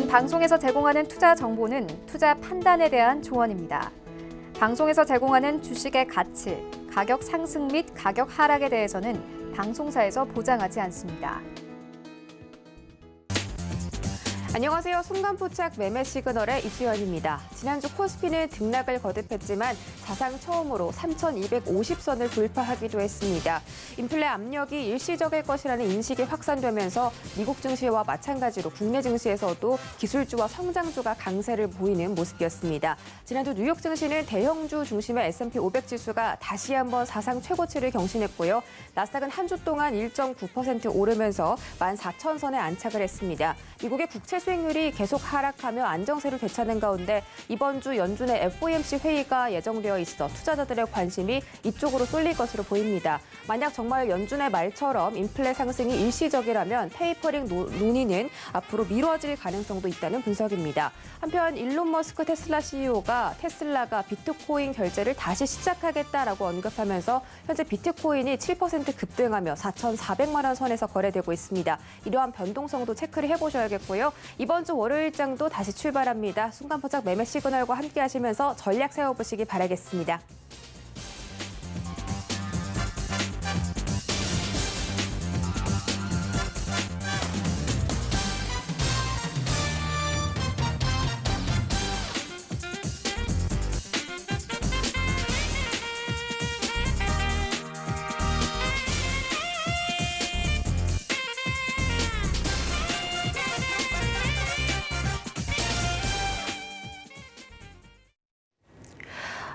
방송에서 제공하는 투자 정보는 투자 판단에 대한 조언입니다. 방송에서 제공하는 주식의 가치, 가격 상승 및 가격 하락에 대해서는 방송사에서 보장하지 않습니다. 안녕하세요. 순간포착 매매 시그널의 이수연입니다. 지난주 코스피는 등락을 거듭했지만 사상 처음으로 3,250선을 돌파하기도 했습니다. 인플레 압력이 일시적일 것이라는 인식이 확산되면서 미국 증시와 마찬가지로 국내 증시에서도 기술주와 성장주가 강세를 보이는 모습이었습니다. 지난주 뉴욕 증시는 대형주 중심의 S&P 500 지수가 다시 한번 사상 최고치를 경신했고요. 나스닥은 한 주 동안 1.9% 오르면서 14,000선에 안착을 했습니다. 미국의 국채 수익률이 계속 하락하며 안정세를 되찾는 가운데 이번 주 연준의 FOMC 회의가 예정되어 있어 투자자들의 관심이 이쪽으로 쏠릴 것으로 보입니다. 만약 정말 연준의 말처럼 인플레 상승이 일시적이라면 테이퍼링 논의는 앞으로 미뤄질 가능성도 있다는 분석입니다. 한편 일론 머스크 테슬라 CEO가 테슬라가 비트코인 결제를 다시 시작하겠다라고 언급하면서 현재 비트코인이 7% 급등하며 4,400만 원 선에서 거래되고 있습니다. 이러한 변동성도 체크를 해보셔야겠고요. 이번 주 월요일장도 다시 출발합니다. 순간포착 매매 시그널과 함께 하시면서 전략 세워보시기 바라겠습니다.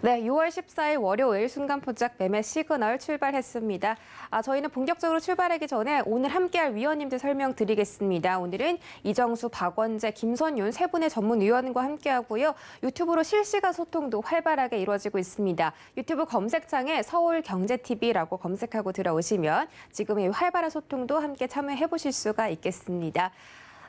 네, 6월 14일 월요일 순간포착 매매 시그널 출발했습니다. 저희는 본격적으로 출발하기 전에 오늘 함께할 위원님들 설명드리겠습니다. 오늘은 이정수, 박원재, 김선윤 세 분의 전문위원과 함께하고요. 유튜브로 실시간 소통도 활발하게 이루어지고 있습니다. 유튜브 검색창에 서울경제TV라고 검색하고 들어오시면 지금의 활발한 소통도 함께 참여해보실 수가 있겠습니다.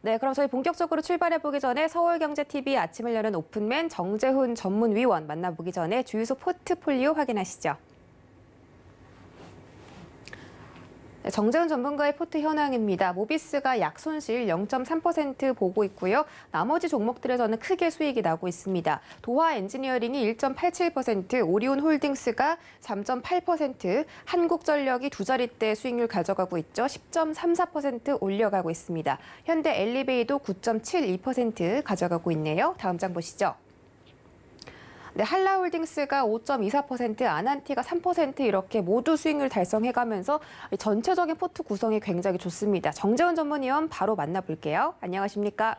네, 그럼 저희 본격적으로 출발해보기 전에 서울경제TV 아침을 여는 오픈맨 정재훈 전문위원 만나보기 전에 주유소 포트폴리오 확인하시죠. 네, 정재훈 전문가의 포트 현황입니다. 모비스가 약 손실 0.3% 보고 있고요. 나머지 종목들에서는 크게 수익이 나고 있습니다. 도화 엔지니어링이 1.87%, 오리온 홀딩스가 3.8%, 한국전력이 두 자릿대 수익률 가져가고 있죠. 10.34% 올려가고 있습니다. 현대 엘리베이도 9.72% 가져가고 있네요. 다음 장 보시죠. 네, 한라홀딩스가 5.24%, 아난티가 3% 이렇게 모두 수익률 달성해가면서 전체적인 포트 구성이 굉장히 좋습니다. 정재훈 전문위원 바로 만나볼게요. 안녕하십니까?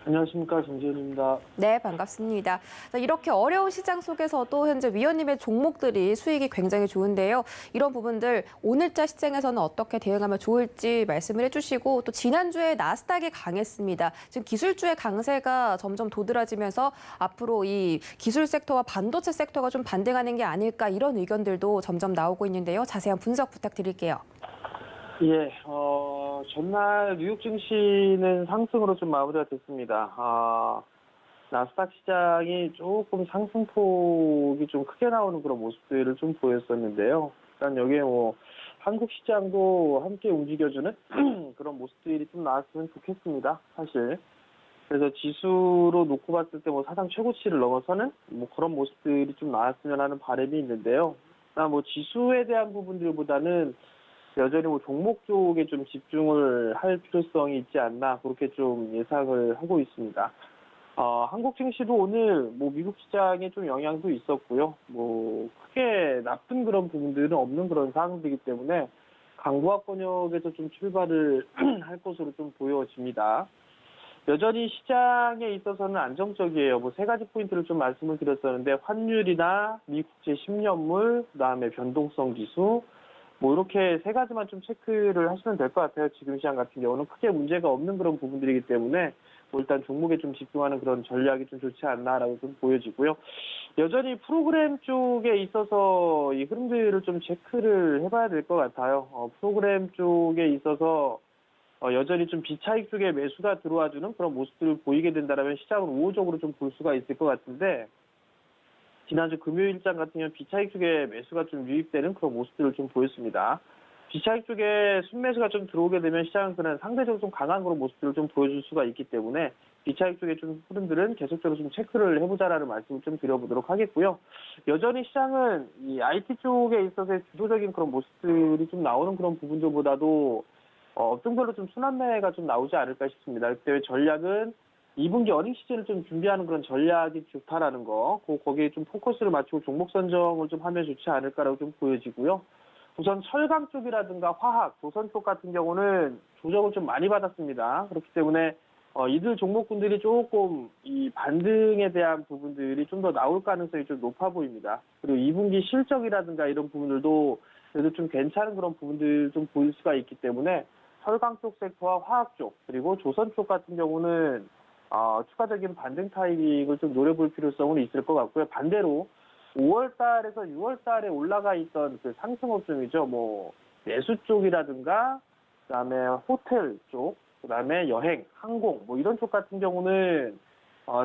안녕하십니까, 정재훈입니다. 네, 반갑습니다. 이렇게 어려운 시장 속에서도 현재 위원님의 종목들이 수익이 굉장히 좋은데요. 이런 부분들 오늘자 시장에서는 어떻게 대응하면 좋을지 말씀을 해주시고 또 지난주에 나스닥이 강했습니다. 지금 기술주의 강세가 점점 도드라지면서 앞으로 이 기술 섹터와 반도체 섹터가 좀 반등하는 게 아닐까 이런 의견들도 점점 나오고 있는데요. 자세한 분석 부탁드릴게요. 예, 전날 뉴욕 증시는 상승으로 좀 마무리가 됐습니다. 나스닥 시장이 조금 상승폭이 좀 크게 나오는 그런 모습들을 좀 보였었는데요. 일단 여기에 한국 시장도 함께 움직여주는 그런 모습들이 좀 나왔으면 좋겠습니다, 사실. 그래서 지수로 놓고 봤을 때 사상 최고치를 넘어서는 그런 모습들이 좀 나왔으면 하는 바람이 있는데요. 지수에 대한 부분들보다는 여전히 종목 쪽에 좀 집중을 할 필요성이 있지 않나 그렇게 좀 예상을 하고 있습니다. 한국 증시도 오늘 미국 시장에 좀 영향도 있었고요. 크게 나쁜 그런 부분들은 없는 그런 상황이기 때문에 강보합권역에서 좀 출발을 할 것으로 좀 보여집니다. 여전히 시장에 있어서는 안정적이에요. 세 가지 포인트를 좀 말씀을 드렸었는데 환율이나 미국제 10년물, 그다음에 변동성 지수, 이렇게 세 가지만 좀 체크를 하시면 될 것 같아요. 지금 시장 같은 경우는 크게 문제가 없는 그런 부분들이기 때문에 일단 종목에 좀 집중하는 그런 전략이 좀 좋지 않나라고 좀 보여지고요. 여전히 프로그램 쪽에 있어서 이 흐름들을 좀 체크를 해봐야 될 것 같아요. 프로그램 쪽에 있어서 여전히 좀 비차익 쪽에 매수가 들어와주는 그런 모습들을 보이게 된다면 시장은 우호적으로 좀 볼 수가 있을 것 같은데 지난주 금요일장 같은 경우는 비차익 쪽에 매수가 좀 유입되는 그런 모습들을 좀 보였습니다. B차익 쪽에 순매수가 좀 들어오게 되면 시장은 그냥 상대적으로 좀 강한 그런 모습들을 좀 보여줄 수가 있기 때문에 B차익 쪽에 좀 흐름들은 계속적으로 좀 체크를 해보자라는 말씀을 좀 드려보도록 하겠고요. 여전히 시장은 이 IT 쪽에 있어서의 주도적인 그런 모습들이 좀 나오는 그런 부분들보다도 업종별로 좀 순환매가 좀 나오지 않을까 싶습니다. 그때 전략은 2분기 어닝 시즌을 좀 준비하는 그런 전략이 좋다라는 거, 거기에 좀 포커스를 맞추고 종목 선정을 좀 하면 좋지 않을까라고 좀 보여지고요. 우선 철강 쪽이라든가 화학, 조선 쪽 같은 경우는 조정을 좀 많이 받았습니다. 그렇기 때문에 이들 종목군들이 조금 이 반등에 대한 부분들이 좀 더 나올 가능성이 좀 높아 보입니다. 그리고 2분기 실적이라든가 이런 부분들도 그래도 좀 괜찮은 그런 부분들 좀 보일 수가 있기 때문에 철강 쪽 섹터와 화학 쪽 그리고 조선 쪽 같은 경우는 추가적인 반등 타이밍을 좀 노려볼 필요성은 있을 것 같고요. 반대로 5월 달에서 6월 달에 올라가 있던 그 상승 업종이죠. 뭐 내수 쪽이라든가 그다음에 호텔 쪽, 그다음에 여행, 항공 뭐 이런 쪽 같은 경우는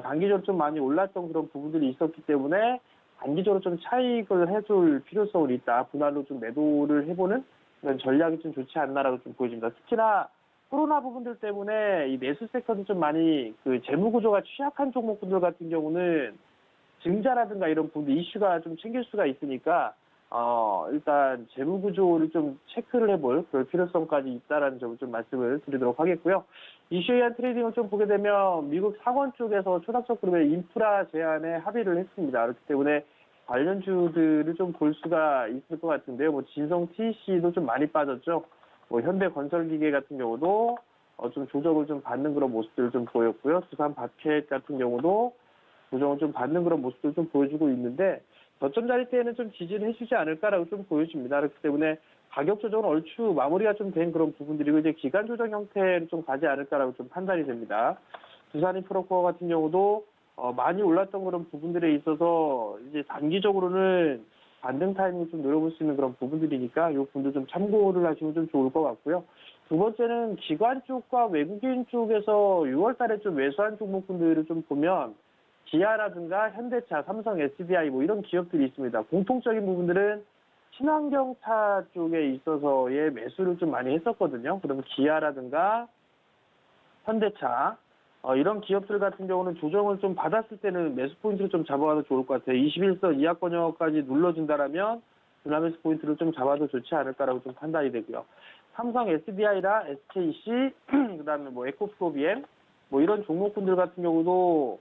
단기적으로 좀 많이 올랐던 그런 부분들이 있었기 때문에 단기적으로 좀 차익을 해줄 필요성은 있다. 분할로 좀 매도를 해보는 그런 전략이 좀 좋지 않나라고 좀 보여집니다. 특히나 코로나 부분들 때문에 이 내수 섹터도 좀 많이 그 재무 구조가 취약한 종목군들 같은 경우는 증자라든가 이런 부분들 이슈가 좀 챙길 수가 있으니까 일단 재무 구조를 좀 체크를 해볼 그럴 필요성까지 있다라는 점을 좀 말씀을 드리도록 하겠고요. 이슈에 의한 트레이딩을 좀 보게 되면 미국 상원 쪽에서 초당적 그룹의 인프라 제한에 합의를 했습니다. 그렇기 때문에 관련주들을 좀 볼 수가 있을 것 같은데요. 뭐 진성 TC도 좀 많이 빠졌죠. 뭐 현대건설기계 같은 경우도 좀 조정을 좀 받는 그런 모습들을 좀 보였고요. 두산 바켓 같은 경우도 조정을 좀 받는 그런 모습들을 좀 보여주고 있는데 저점 자리 때에는 좀 지지를 해주지 않을까라고 좀 보여집니다. 그렇기 때문에 가격 조정은 얼추 마무리가 좀 된 그런 부분들이고 이제 기간 조정 형태로 좀 가지 않을까라고 좀 판단이 됩니다. 두산인프라코어 같은 경우도 많이 올랐던 그런 부분들에 있어서 이제 단기적으로는 반등 타이밍을 좀 노려볼 수 있는 그런 부분들이니까 이 부분도 좀 참고를 하시면 좀 좋을 것 같고요. 두 번째는 기관 쪽과 외국인 쪽에서 6월 달에 좀 매수한 종목군들을 좀 보면 기아라든가 현대차, 삼성, SDI 뭐 이런 기업들이 있습니다. 공통적인 부분들은 친환경차 쪽에 있어서의 매수를 좀 많이 했었거든요. 그러면 기아라든가 현대차 이런 기업들 같은 경우는 조정을 좀 받았을 때는 매수 포인트를 좀 잡아도 좋을 것 같아요. 21선 이하권역까지 눌러준다라면 매수 포인트를 좀 잡아도 좋지 않을까라고 좀 판단이 되고요. 삼성, SDI나 SKC, 그다음에 뭐 에코프로비엠 뭐 이런 종목군들 같은 경우도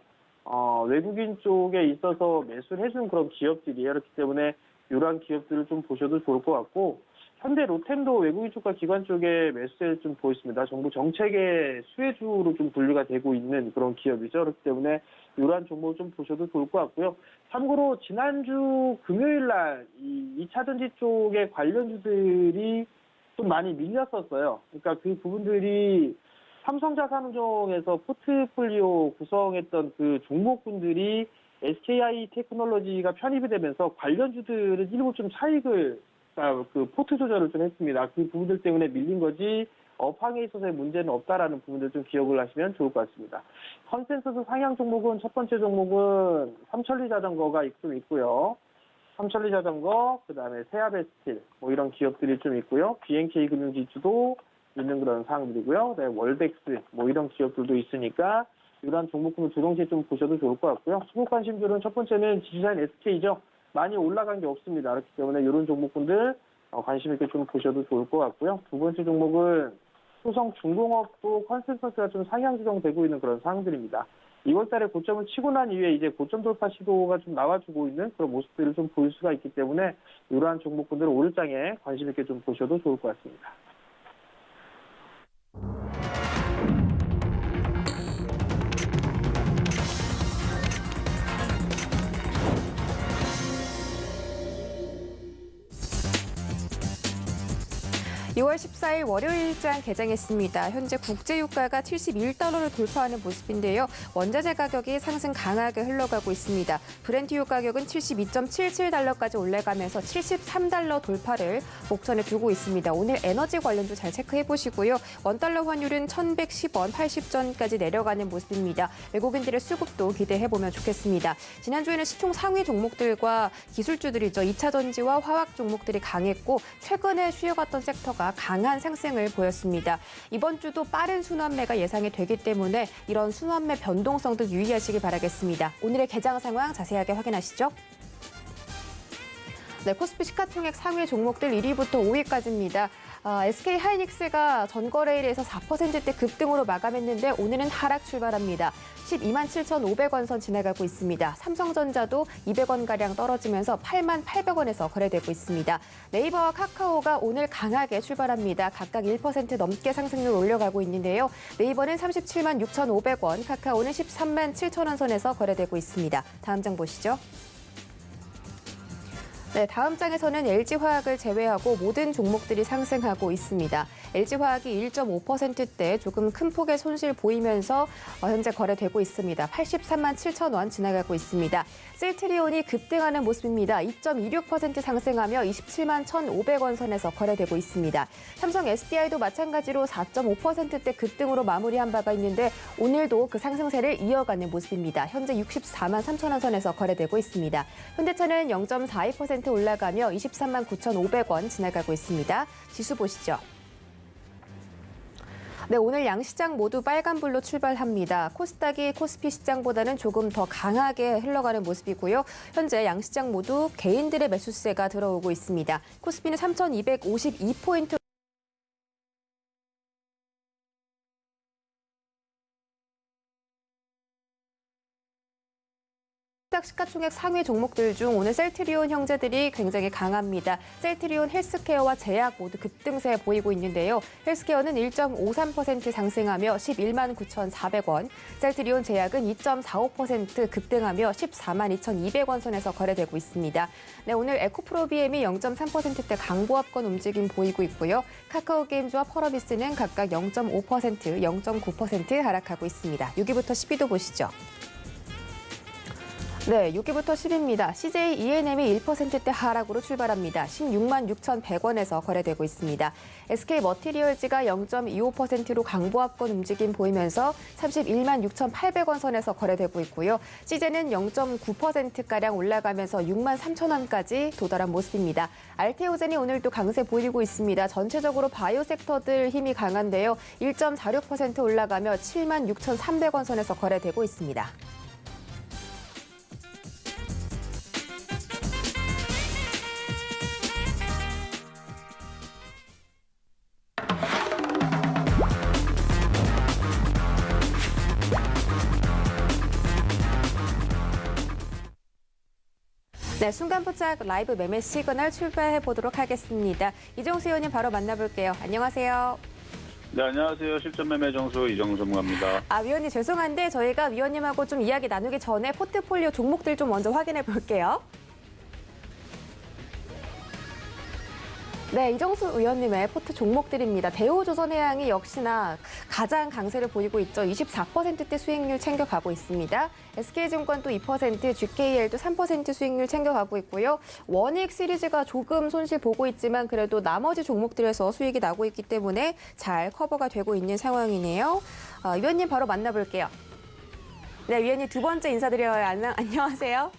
외국인 쪽에 있어서 매수를 해준 그런 기업들이에요. 그렇기 때문에 이러한 기업들을 좀 보셔도 좋을 것 같고 현대 로템도 외국인 쪽과 기관 쪽에 매수세를 좀 보였습니다. 정부 정책의 수혜주로 좀 분류가 되고 있는 그런 기업이죠. 그렇기 때문에 이러한 종목을 좀 보셔도 좋을 것 같고요. 참고로 지난주 금요일 날 이 2차 전지 쪽의 관련주들이 좀 많이 밀렸었어요. 그러니까 그 부분들이 삼성자산운용에서 포트폴리오 구성했던 그 종목군들이 SKI 테크놀로지가 편입이 되면서 관련주들은 일부 좀 차익을 그 포트 조절을 좀 했습니다. 그 부분들 때문에 밀린 거지 업황에 있어서의 문제는 없다라는 부분들 좀 기억을 하시면 좋을 것 같습니다. 컨센서스 상향 종목은 첫 번째 종목은 삼천리 자전거가 좀 있고요. 삼천리 자전거, 그다음에 세아베스틸 뭐 이런 기업들이 좀 있고요. BNK 금융지주도 있는 그런 사항들이고요. 네, 월덱스 뭐 이런 기업들도 있으니까 이러한 종목군을 두 동시에 좀 보셔도 좋을 것 같고요. 수급 관심들은 첫 번째는 지주사인 SK죠. 많이 올라간 게 없습니다. 그렇기 때문에 이런 종목군들 관심 있게 좀 보셔도 좋을 것 같고요. 두 번째 종목은 효성중공업도 컨센서스가 좀 상향 조정되고 있는 그런 사항들입니다. 2월 달에 고점을 치고 난 이후에 이제 고점 돌파 시도가 좀 나와주고 있는 그런 모습들을 좀 보일 수가 있기 때문에 이러한 종목군들을 오늘장에 관심 있게 좀 보셔도 좋을 것 같습니다. 2월 14일 월요일장 개장했습니다. 현재 국제유가가 71달러를 돌파하는 모습인데요. 원자재 가격이 상승 강하게 흘러가고 있습니다. 브렌트유 가격은 72.77달러까지 올라가면서 73달러 돌파를 목전에 두고 있습니다. 오늘 에너지 관련도 잘 체크해 보시고요. 원달러 환율은 1110원 80전까지 내려가는 모습입니다. 외국인들의 수급도 기대해 보면 좋겠습니다. 지난주에는 시총 상위 종목들과 기술주들이죠. 2차 전지와 화학 종목들이 강했고 최근에 쉬어갔던 섹터가 강한 상승을 보였습니다. 이번 주도 빠른 순환매가 예상이 되기 때문에 이런 순환매 변동성도 유의하시기 바라겠습니다. 오늘의 개장 상황 자세하게 확인하시죠. 네, 코스피 시가총액 상위 종목들 1위부터 5위까지입니다. SK 하이닉스가 전거래일에서 4%대 급등으로 마감했는데 오늘은 하락 출발합니다. 12만 7,500원 선 지나가고 있습니다. 삼성전자도 200원가량 떨어지면서 8만 800원에서 거래되고 있습니다. 네이버와 카카오가 오늘 강하게 출발합니다. 각각 1% 넘게 상승률 올려가고 있는데요. 네이버는 37만 6,500원, 카카오는 13만 7천원 선에서 거래되고 있습니다. 다음 장 보시죠. 네, 다음 장에서는 LG화학을 제외하고 모든 종목들이 상승하고 있습니다. LG화학이 1.5%대 조금 큰 폭의 손실 보이면서 현재 거래되고 있습니다. 83만 7천 원 지나가고 있습니다. 셀트리온이 급등하는 모습입니다. 2.26% 상승하며 27만 1,500원 선에서 거래되고 있습니다. 삼성 SDI도 마찬가지로 4.5%대 급등으로 마무리한 바가 있는데 오늘도 그 상승세를 이어가는 모습입니다. 현재 64만 3천 원 선에서 거래되고 있습니다. 현대차는 0.42% 올라가며 23만 9,500원 지나가고 있습니다. 지수 보시죠. 네, 오늘 양시장 모두 빨간불로 출발합니다. 코스닥이 코스피 시장보다는 조금 더 강하게 흘러가는 모습이고요. 현재 양시장 모두 개인들의 매수세가 들어오고 있습니다. 코스피는 3,252포인트 코스닥 시가총액 상위 종목들 중 오늘 셀트리온 형제들이 굉장히 강합니다. 셀트리온 헬스케어와 제약 모두 급등세 보이고 있는데요. 헬스케어는 1.53% 상승하며 11만 9,400원, 셀트리온 제약은 2.45% 급등하며 14만 2,200원 선에서 거래되고 있습니다. 네, 오늘 에코프로비엠이 0.3%대 강보합권 움직임 보이고 있고요. 카카오게임즈와 펄어비스는 각각 0.5%, 0.9% 하락하고 있습니다. 6위부터 10위도 보시죠. 네, 6위부터 10위입니다. CJ ENM이 1%대 하락으로 출발합니다. 16만 6,100원에서 거래되고 있습니다. SK 머티리얼즈가 0.25%로 강보합권 움직임 보이면서 31만 6,800원 선에서 거래되고 있고요. CJ는 0.9%가량 올라가면서 6만 3천원까지 도달한 모습입니다. 알테오젠이 오늘도 강세 보이고 있습니다. 전체적으로 바이오 섹터들 힘이 강한데요. 1.46% 올라가며 7만 6,300원 선에서 거래되고 있습니다. 네, 순간포착 라이브 매매 시그널 출발해 보도록 하겠습니다. 이정수 의원님 바로 만나볼게요. 안녕하세요. 네, 안녕하세요. 실전 매매 정수 이정수 전문가입니다. 위원님 죄송한데 저희가 위원님하고 좀 이야기 나누기 전에 포트폴리오 종목들 좀 먼저 확인해 볼게요. 네, 이정수 의원님의 포트 종목들입니다. 대우조선해양이 역시나 가장 강세를 보이고 있죠. 24%대 수익률 챙겨가고 있습니다. SK증권도 2%, GKL도 3% 수익률 챙겨가고 있고요. 원익 시리즈가 조금 손실 보고 있지만 그래도 나머지 종목들에서 수익이 나고 있기 때문에 잘 커버가 되고 있는 상황이네요. 위원님 바로 만나볼게요. 네, 위원님 두 번째 인사드려요. 안녕하세요.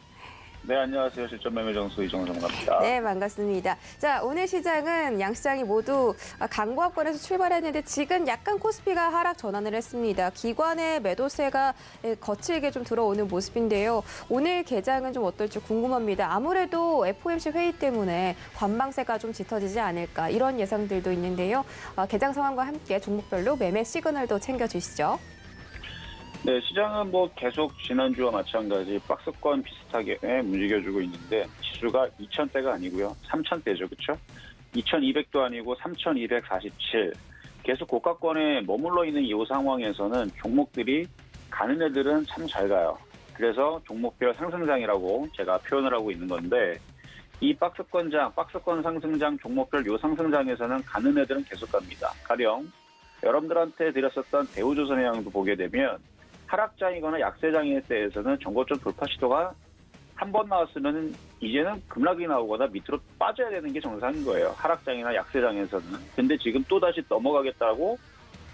네, 안녕하세요. 실전 매매 정수 이정수 전문가입니다. 네, 반갑습니다. 자, 오늘 시장은 양시장이 모두 강보합권에서 출발했는데 지금 약간 코스피가 하락 전환을 했습니다. 기관의 매도세가 거칠게 좀 들어오는 모습인데요. 오늘 개장은 좀 어떨지 궁금합니다. 아무래도 FOMC 회의 때문에 관망세가 좀 짙어지지 않을까 이런 예상들도 있는데요. 개장 상황과 함께 종목별로 매매 시그널도 챙겨주시죠. 네, 시장은 계속 지난주와 마찬가지 박스권 비슷하게 움직여주고 있는데 지수가 2,000대가 아니고요. 3,000대죠. 그렇죠? 2,200도 아니고 3,247. 계속 고가권에 머물러 있는 이 상황에서는 종목들이 가는 애들은 참 잘 가요. 그래서 종목별 상승장이라고 제가 표현을 하고 있는 건데 이 박스권 상승장 종목별 요 상승장에서는 가는 애들은 계속 갑니다. 가령 여러분들한테 드렸었던 대우조선해양도 보게 되면 하락장이거나 약세장에 대해서는 전고점 돌파 시도가 한 번 나왔으면 이제는 급락이 나오거나 밑으로 빠져야 되는 게 정상인 거예요. 하락장이나 약세장에서는. 근데 지금 또다시 넘어가겠다고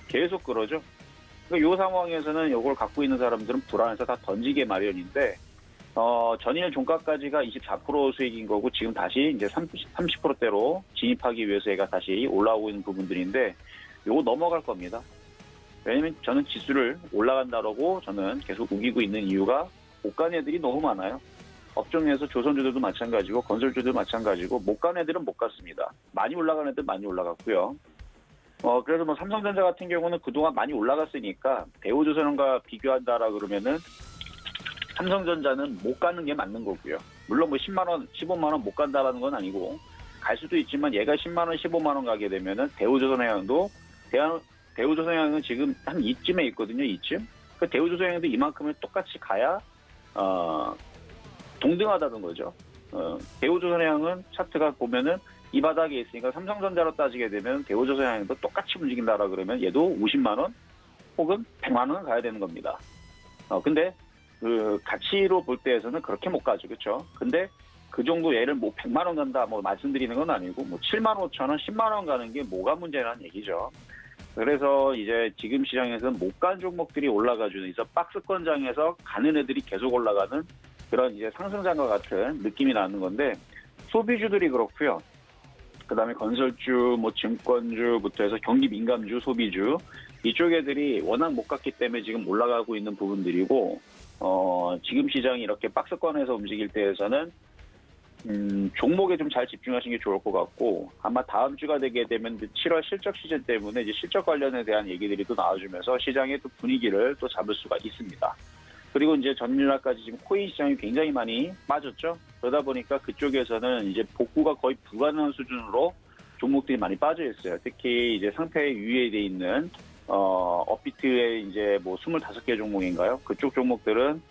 계속 그러죠. 그러니까 이 상황에서는 이걸 갖고 있는 사람들은 불안해서 다 던지게 마련인데 전일 종가까지가 24% 수익인 거고 지금 다시 이제 30%대로 진입하기 위해서 얘가 다시 올라오고 있는 부분들인데 요거 넘어갈 겁니다. 왜냐면 저는 지수를 올라간다라고 저는 계속 우기고 있는 이유가 못 간 애들이 너무 많아요. 업종에서 조선주들도 마찬가지고 건설주들도 마찬가지고 못 간 애들은 못 갔습니다. 많이 올라간 애들 많이 올라갔고요. 그래서 뭐 삼성전자 같은 경우는 그동안 많이 올라갔으니까 대우조선과 비교한다라 그러면은 삼성전자는 못 가는 게 맞는 거고요. 물론 뭐 10만 원, 15만 원 못 간다라는 건 아니고 갈 수도 있지만 얘가 10만 원, 15만 원 가게 되면은 대우조선해양도 대우조선해양은 지금 한 이쯤에 있거든요. 이쯤. 그 대우조선해양도 이만큼을 똑같이 가야 동등하다는 거죠. 대우조선해양은 차트가 보면은 이 바닥에 있으니까 삼성전자로 따지게 되면 대우조선해양도 똑같이 움직인다라 그러면 얘도 50만 원 혹은 100만 원은 가야 되는 겁니다. 근데 그 가치로 볼 때에서는 그렇게 못 가죠. 그렇죠? 근데 그 정도 얘를 뭐 100만 원 간다 뭐 말씀드리는 건 아니고 뭐 7만 5천 원, 10만 원 가는 게 뭐가 문제라는 얘기죠. 그래서 이제 지금 시장에서는 못 간 종목들이 올라가주는 이제 박스권장에서 가는 애들이 계속 올라가는 그런 이제 상승장과 같은 느낌이 나는 건데 소비주들이 그렇고요. 그다음에 건설주, 뭐 증권주부터 해서 경기 민감주, 소비주 이쪽 애들이 워낙 못 갔기 때문에 지금 올라가고 있는 부분들이고 지금 시장이 이렇게 박스권에서 움직일 때에서는 종목에 좀 잘 집중하시는 게 좋을 것 같고 아마 다음 주가 되게 되면 7월 실적 시즌 때문에 이제 실적 관련에 대한 얘기들이 또 나와주면서 시장의 또 분위기를 또 잡을 수가 있습니다. 그리고 이제 전일날까지 지금 코인 시장이 굉장히 많이 빠졌죠. 그러다 보니까 그쪽에서는 이제 복구가 거의 불가능한 수준으로 종목들이 많이 빠져 있어요. 특히 이제 상패에 유예돼 있는 업비트의 이제 뭐 25개 종목인가요? 그쪽 종목들은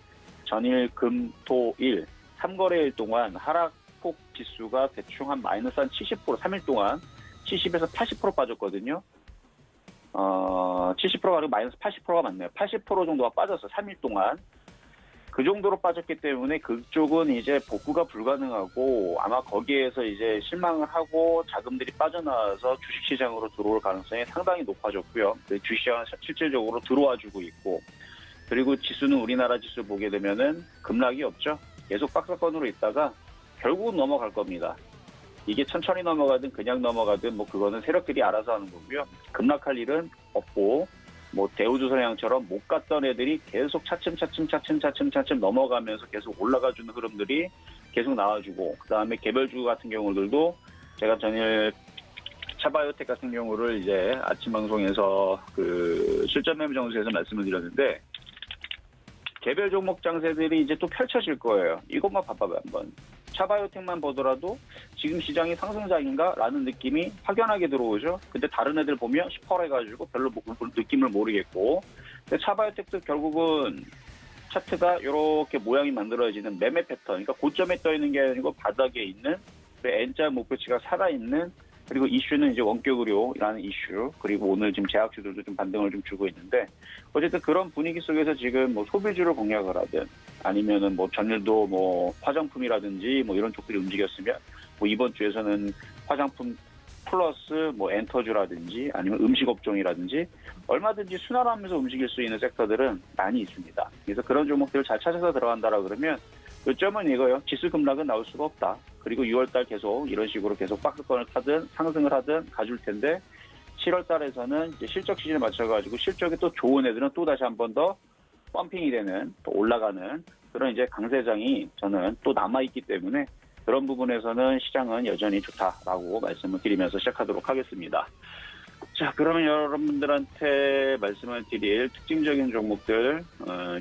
전일, 금, 토, 일 3거래일 동안 하락폭 지수가 대충 한 마이너스 한 70%, 3일 동안 70에서 80% 빠졌거든요. 70%가 아니고 마이너스 80%가 맞네요. 80% 정도가 빠졌어, 3일 동안. 그 정도로 빠졌기 때문에 그쪽은 이제 복구가 불가능하고 아마 거기에서 이제 실망을 하고 자금들이 빠져나와서 주식시장으로 들어올 가능성이 상당히 높아졌고요. 주식시장은 실질적으로 들어와주고 있고 그리고 지수는 우리나라 지수 보게 되면은 급락이 없죠. 계속 박스권으로 있다가 결국은 넘어갈 겁니다. 이게 천천히 넘어가든 그냥 넘어가든 뭐 그거는 세력들이 알아서 하는 거고요. 급락할 일은 없고 뭐 대우조선해양처럼 못 갔던 애들이 계속 차츰 넘어가면서 계속 올라가주는 흐름들이 계속 나와주고 그다음에 개별주 같은 경우들도 제가 전일 차바이오텍 같은 경우를 이제 아침 방송에서 그 실전 매매 정수에서 말씀을 드렸는데 개별 종목 장세들이 이제 또 펼쳐질 거예요. 이것만 봐봐요 한번. 차바이오텍만 보더라도 지금 시장이 상승장인가? 라는 느낌이 확연하게 들어오죠. 근데 다른 애들 보면 슈퍼해가지고 별로 느낌을 모르겠고. 근데 차바이오텍도 결국은 차트가 이렇게 모양이 만들어지는 매매 패턴. 그러니까 고점에 떠 있는 게 아니고 바닥에 있는 N자 목표치가 살아있는 그리고 이슈는 이제 원격 의료라는 이슈, 그리고 오늘 지금 제약주들도 좀 반등을 좀 주고 있는데, 어쨌든 그런 분위기 속에서 지금 뭐 소비주를 공략을 하든, 아니면은 뭐 전일도 뭐 화장품이라든지 뭐 이런 쪽들이 움직였으면, 뭐 이번 주에서는 화장품 플러스 뭐 엔터주라든지 아니면 음식업종이라든지 얼마든지 순환하면서 움직일 수 있는 섹터들은 많이 있습니다. 그래서 그런 종목들을 잘 찾아서 들어간다라 그러면 요점은 이거요. 지수 급락은 나올 수가 없다. 그리고 6월달 계속 이런 식으로 계속 박스권을 타든 상승을 하든 가줄 텐데 7월달에서는 이제 실적 시즌에 맞춰가지고 실적이 또 좋은 애들은 또 다시 한 번 더 펌핑이 되는 또 올라가는 그런 이제 강세장이 저는 또 남아있기 때문에 그런 부분에서는 시장은 여전히 좋다라고 말씀을 드리면서 시작하도록 하겠습니다. 자, 그러면 여러분들한테 말씀을 드릴 특징적인 종목들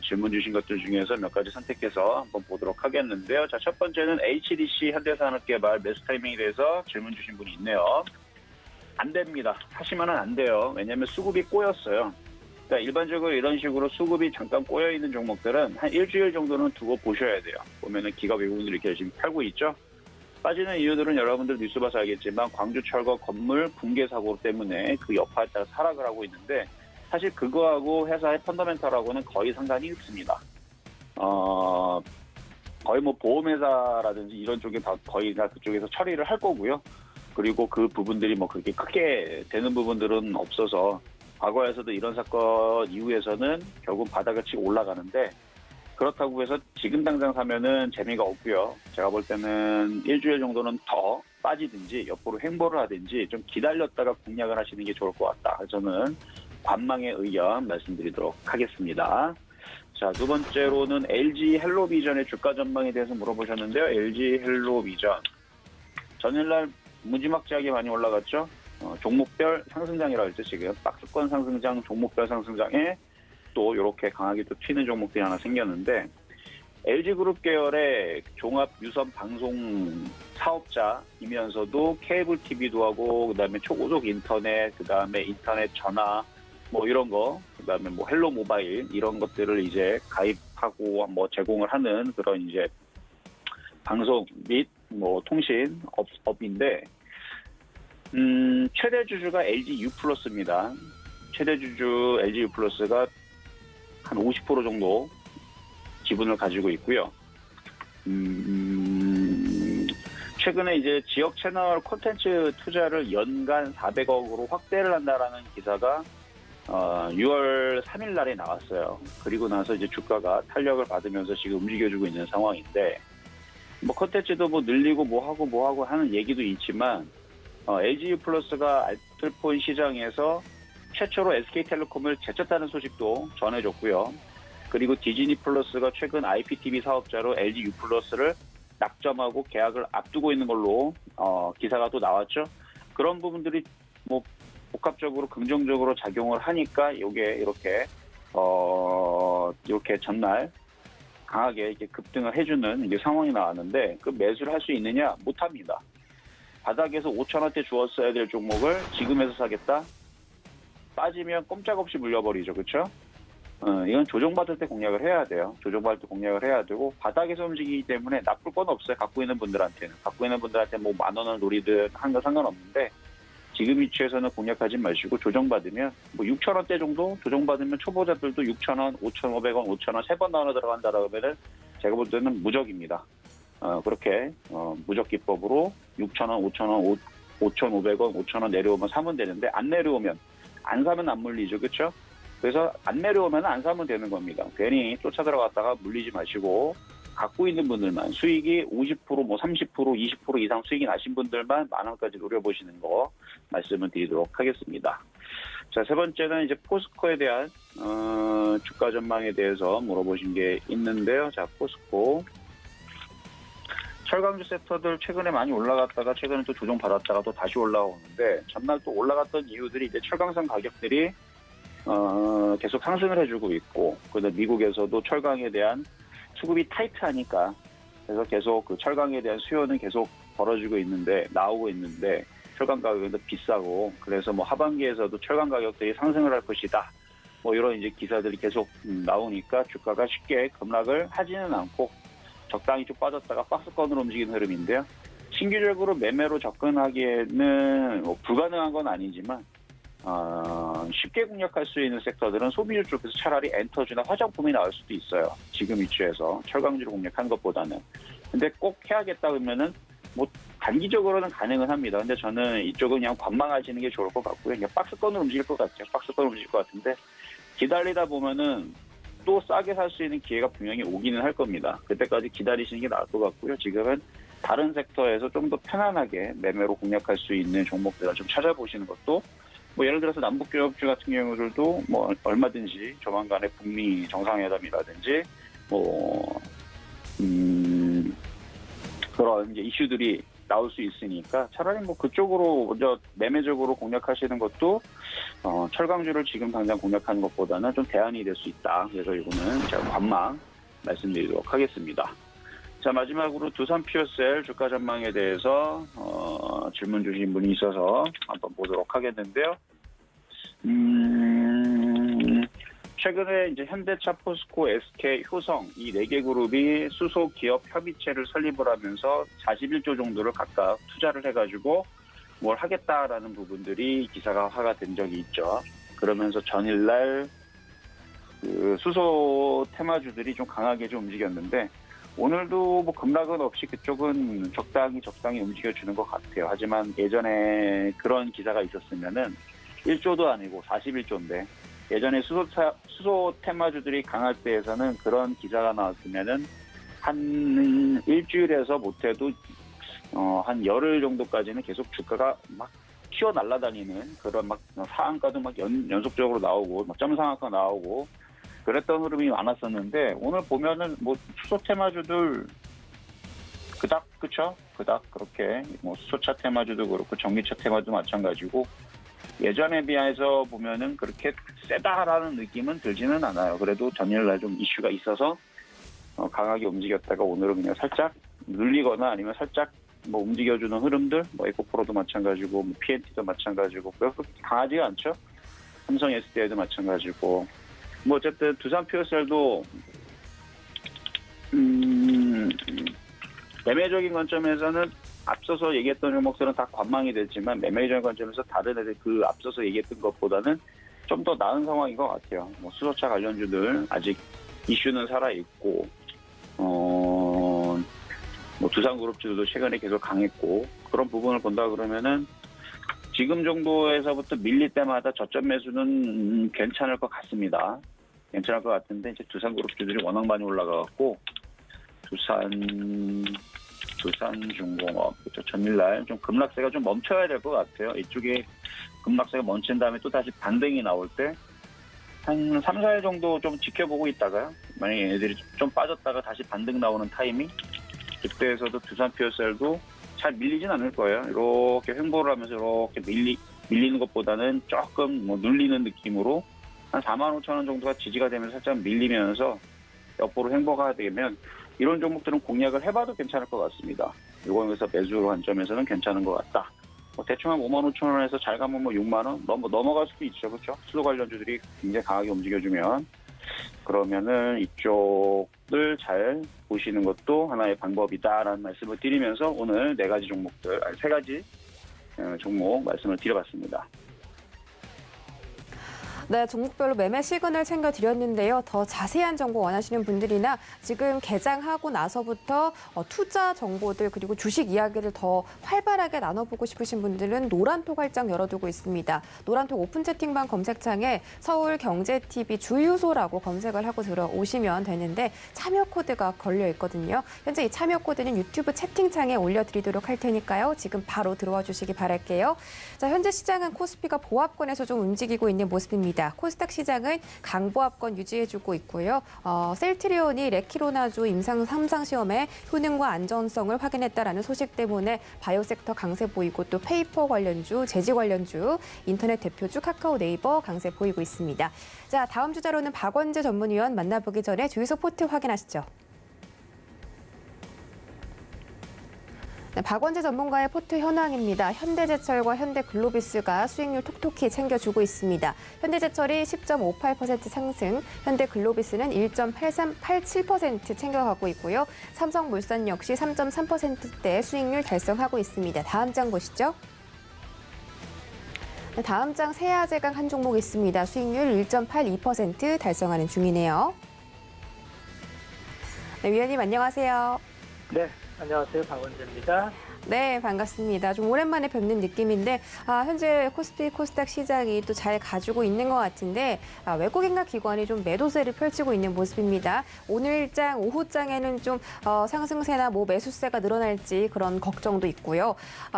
질문 주신 것들 중에서 몇 가지 선택해서 한번 보도록 하겠는데요. 자, 첫 번째는 HDC 현대산업개발 매수 타이밍에 대해서 질문 주신 분이 있네요. 안 됩니다. 하시면은 안 돼요. 왜냐하면 수급이 꼬였어요. 그러니까 일반적으로 이런 식으로 수급이 잠깐 꼬여있는 종목들은 한 일주일 정도는 두고 보셔야 돼요. 보면은 기가 외국인들이 이렇게 지금 팔고 있죠. 빠지는 이유들은 여러분들 뉴스 봐서 알겠지만 광주철거 건물 붕괴 사고 때문에 그 여파에 따라 하락을 하고 있는데 사실 그거하고 회사의 펀더멘털하고는 거의 상관이 없습니다. 거의 뭐 보험회사라든지 이런 쪽에 다 거의 다 그쪽에서 처리를 할 거고요. 그리고 그 부분들이 뭐 그렇게 크게 되는 부분들은 없어서 과거에서도 이런 사건 이후에서는 결국 바닥을 치고 올라가는데 그렇다고 해서 지금 당장 사면은 재미가 없고요. 제가 볼 때는 일주일 정도는 더 빠지든지 옆으로 횡보를 하든지 좀 기다렸다가 공략을 하시는 게 좋을 것 같다. 저는 관망의 의견 말씀드리도록 하겠습니다. 자, 두 번째로는 LG 헬로비전의 주가 전망에 대해서 물어보셨는데요. LG 헬로비전 전일날 무지막지하게 많이 올라갔죠. 종목별 상승장이라고 했죠. 지금 박스권 상승장, 종목별 상승장에 또 이렇게 강하게 또 튀는 종목들이 하나 생겼는데 LG그룹 계열의 종합 유선 방송 사업자이면서도 케이블 TV도 하고 그다음에 초고속 인터넷, 그다음에 인터넷 전화 뭐 이런 거, 그다음에 뭐 헬로 모바일 이런 것들을 이제 가입하고 뭐 제공을 하는 그런 이제 방송 및 뭐 통신 업인데 최대 주주가 LG U+입니다. 최대 주주 LG U+가 한 50% 정도 지분을 가지고 있고요. 최근에 이제 지역 채널 콘텐츠 투자를 연간 400억으로 확대를 한다라는 기사가 6월 3일 날에 나왔어요. 그리고 나서 이제 주가가 탄력을 받으면서 지금 움직여주고 있는 상황인데, 뭐 콘텐츠도 뭐 늘리고 뭐 하고 하는 얘기도 있지만, LGU+가 알뜰폰 시장에서 최초로 SK텔레콤을 제쳤다는 소식도 전해줬고요. 그리고 디즈니 플러스가 최근 IPTV 사업자로 LGU+를 낙점하고 계약을 앞두고 있는 걸로 기사가 또 나왔죠. 그런 부분들이 뭐 복합적으로 긍정적으로 작용을 하니까 이게 이렇게 이렇게 전날 강하게 이렇게 급등을 해주는 이게 상황이 나왔는데 그 매수를 할 수 있느냐? 못합니다. 바닥에서 5,000원대 주었어야 될 종목을 지금에서 사겠다? 빠지면 꼼짝없이 물려버리죠. 그렇죠? 이건 조정받을 때 공략을 해야 돼요. 조정받을 때 공략을 해야 되고 바닥에서 움직이기 때문에 나쁠 건 없어요. 갖고 있는 분들한테는. 갖고 있는 분들한테 뭐 10,000원을 노리든 한 거 상관없는데 지금 위치에서는 공략하지 마시고 조정받으면 뭐 6,000원대 정도 조정받으면 초보자들도 6,000원, 5,500원, 5,000원 3번 나눠 들어간다라고 하면은 제가 볼 때는 무적입니다. 그렇게 무적 기법으로 6,000원, 5,000원, 5,500원, 5,000원 내려오면 사면 되는데 안 내려오면 안 사면 안 물리죠. 그렇죠? 그래서 안 내려오면 안 사면 되는 겁니다. 괜히 쫓아 들어갔다가 물리지 마시고 갖고 있는 분들만 수익이 50%, 뭐 30%, 20% 이상 수익이 나신 분들만 10,000원까지 노려보시는 거 말씀을 드리도록 하겠습니다. 자, 세 번째는 이제 포스코에 대한 주가 전망에 대해서 물어보신 게 있는데요. 자, 포스코 철강주 섹터들 최근에 많이 올라갔다가 최근에 또 조정받았다가 또 다시 올라오는데 전날 또 올라갔던 이유들이 이제 철강산 가격들이 계속 상승을 해주고 있고 그다음 미국에서도 철강에 대한 수급이 타이트하니까 그래서 계속 그 철강에 대한 수요는 계속 벌어지고 있는데 나오고 있는데 철강 가격도 비싸고 그래서 뭐 하반기에서도 철강 가격들이 상승을 할 것이다. 뭐 이런 이제 기사들이 계속 나오니까 주가가 쉽게 급락을 하지는 않고 적당히 좀 빠졌다가 박스권으로 움직이는 흐름인데요. 신규적으로 매매로 접근하기에는 뭐 불가능한 건 아니지만 쉽게 공략할 수 있는 섹터들은 소비주 쪽에서 차라리 엔터주나 화장품이 나올 수도 있어요. 지금 위치에서 철강주를 공략한 것보다는. 근데 꼭 해야겠다 그러면은 뭐 단기적으로는 가능은 합니다. 근데 저는 이쪽은 그냥 관망하시는 게 좋을 것 같고요. 그냥 박스권으로 움직일 것 같아요. 박스권으로 움직일 것 같은데 기다리다 보면은 또 싸게 살 수 있는 기회가 분명히 오기는 할 겁니다. 그때까지 기다리시는 게 나을 것 같고요. 지금은 다른 섹터에서 좀 더 편안하게 매매로 공략할 수 있는 종목들을 좀 찾아보시는 것도 뭐 예를 들어서 남북교역주 같은 경우들도 뭐 얼마든지 조만간에 북미 정상회담이라든지 뭐 그런 이제 이슈들이 나올 수 있으니까 차라리 뭐 그쪽으로 먼저 매매적으로 공략하시는 것도 철강주를 지금 당장 공략하는 것보다는 좀 대안이 될 수 있다. 그래서 이거는 제가 관망 말씀드리도록 하겠습니다. 자, 마지막으로 두산 퓨어셀 주가 전망에 대해서 질문 주신 분이 있어서 한번 보도록 하겠는데요. 최근에 이제 현대차, 포스코, SK, 효성 이 4개 그룹이 수소 기업 협의체를 설립을 하면서 41조 정도를 각각 투자를 해가지고 뭘 하겠다라는 부분들이 기사화가 된 적이 있죠. 그러면서 전일날 그 수소 테마주들이 좀 강하게 좀 움직였는데 오늘도 뭐 급락은 없이 그쪽은 적당히 움직여주는 것 같아요. 하지만 예전에 그런 기사가 있었으면은 1조도 아니고 41조인데 예전에 수소 테마주들이 강할 때에서는 그런 기사가 나왔으면은 한 일주일에서 못해도 한 열흘 정도까지는 계속 주가가 막 튀어 날아다니는 그런 막 상한가도 막 연속적으로 나오고 막 점상한가 나오고 그랬던 흐름이 많았었는데 오늘 보면은 뭐 수소 테마주들 그닥 그쵸? 그닥 그렇게 뭐 수소차 테마주도 그렇고 전기차 테마도 마찬가지고 예전에 비해서 보면은 그렇게 세다라는 느낌은 들지는 않아요. 그래도 전일날 좀 이슈가 있어서 강하게 움직였다가 오늘은 그냥 살짝 눌리거나 아니면 살짝 뭐 움직여주는 흐름들, 뭐 에코프로도 마찬가지고, 뭐 PNT도 마찬가지고, 그렇게 강하지가 않죠. 삼성 SDI도 마찬가지고, 뭐 어쨌든 두산 퓨어셀도 매매적인 관점에서는 앞서서 얘기했던 종목들은 다 관망이 됐지만 매매적인 관점에서 다른 애들 그 앞서서 얘기했던 것보다는 좀 더 나은 상황인 것 같아요. 뭐 수소차 관련주들 아직 이슈는 살아 있고, 뭐 두산그룹주도 최근에 계속 강했고 그런 부분을 본다 그러면은 지금 정도에서부터 밀릴 때마다 저점 매수는 괜찮을 것 같습니다. 괜찮을 것 같은데 이제 두산그룹주들이 워낙 많이 올라가갖고 두산중공업 그렇죠. 전일날 좀 급락세가 좀 멈춰야 될 것 같아요. 이쪽에 급락세가 멈춘 다음에 또 다시 반등이 나올 때 한 3, 4일 정도 좀 지켜보고 있다가요. 만약에 얘네들이 좀 빠졌다가 다시 반등 나오는 타이밍 그때에서도 두산 퓨어셀도 잘 밀리진 않을 거예요. 이렇게 횡보를 하면서 이렇게 밀리는 것보다는 조금 뭐 눌리는 느낌으로 한 45,000원 정도가 지지가 되면서 살짝 밀리면서 옆으로 횡보가 되면 이런 종목들은 공략을 해봐도 괜찮을 것 같습니다. 이거에서 매수 관점에서는 괜찮은 것 같다. 뭐 대충 한 55,000원에서 잘 가면 뭐 6만원 넘어갈 수도 있죠. 그렇죠? 수소 관련주들이 굉장히 강하게 움직여주면 그러면은 이쪽을 잘 보시는 것도 하나의 방법이다라는 말씀을 드리면서 오늘 4가지 종목들, 아니 3가지 종목 말씀을 드려봤습니다. 네, 종목별로 매매 시그널 챙겨드렸는데요. 더 자세한 정보 원하시는 분들이나 지금 개장하고 나서부터 투자 정보들 그리고 주식 이야기를 더 활발하게 나눠보고 싶으신 분들은 노란톡 활짝 열어두고 있습니다. 노란톡 오픈 채팅방 검색창에 서울경제TV 주유소라고 검색을 하고 들어오시면 되는데 참여 코드가 걸려 있거든요. 현재 이 참여 코드는 유튜브 채팅창에 올려드리도록 할 테니까요. 지금 바로 들어와 주시기 바랄게요. 자, 현재 시장은 코스피가 보합권에서 좀 움직이고 있는 모습입니다. 코스닥 시장은 강보합권 유지해주고 있고요. 셀트리온이 레키로나주 임상 3상 시험의 효능과 안전성을 확인했다라는 소식 때문에 바이오 섹터 강세 보이고 또 페이퍼 관련주, 제지 관련주, 인터넷 대표주 카카오 네이버 강세 보이고 있습니다. 자, 다음 주자로는 박원재 전문위원 만나보기 전에 주유소 포트 확인하시죠. 네, 박원재 전문가의 포트 현황입니다. 현대제철과 현대글로비스가 수익률 톡톡히 챙겨주고 있습니다. 현대제철이 10.58% 상승, 현대글로비스는 1.87% 챙겨가고 있고요. 삼성물산 역시 3.3%대 수익률 달성하고 있습니다. 다음 장 보시죠. 네, 다음 장 세아제강 한 종목 있습니다. 수익률 1.82% 달성하는 중이네요. 네, 위원님 안녕하세요. 네, 안녕하세요. 박원재입니다. 네, 반갑습니다. 좀 오랜만에 뵙는 느낌인데 현재 코스피, 코스닥 시장이 또 잘 가지고 있는 것 같은데 외국인과 기관이 좀 매도세를 펼치고 있는 모습입니다. 오늘장, 오후장에는 좀 상승세나 뭐 매수세가 늘어날지 그런 걱정도 있고요.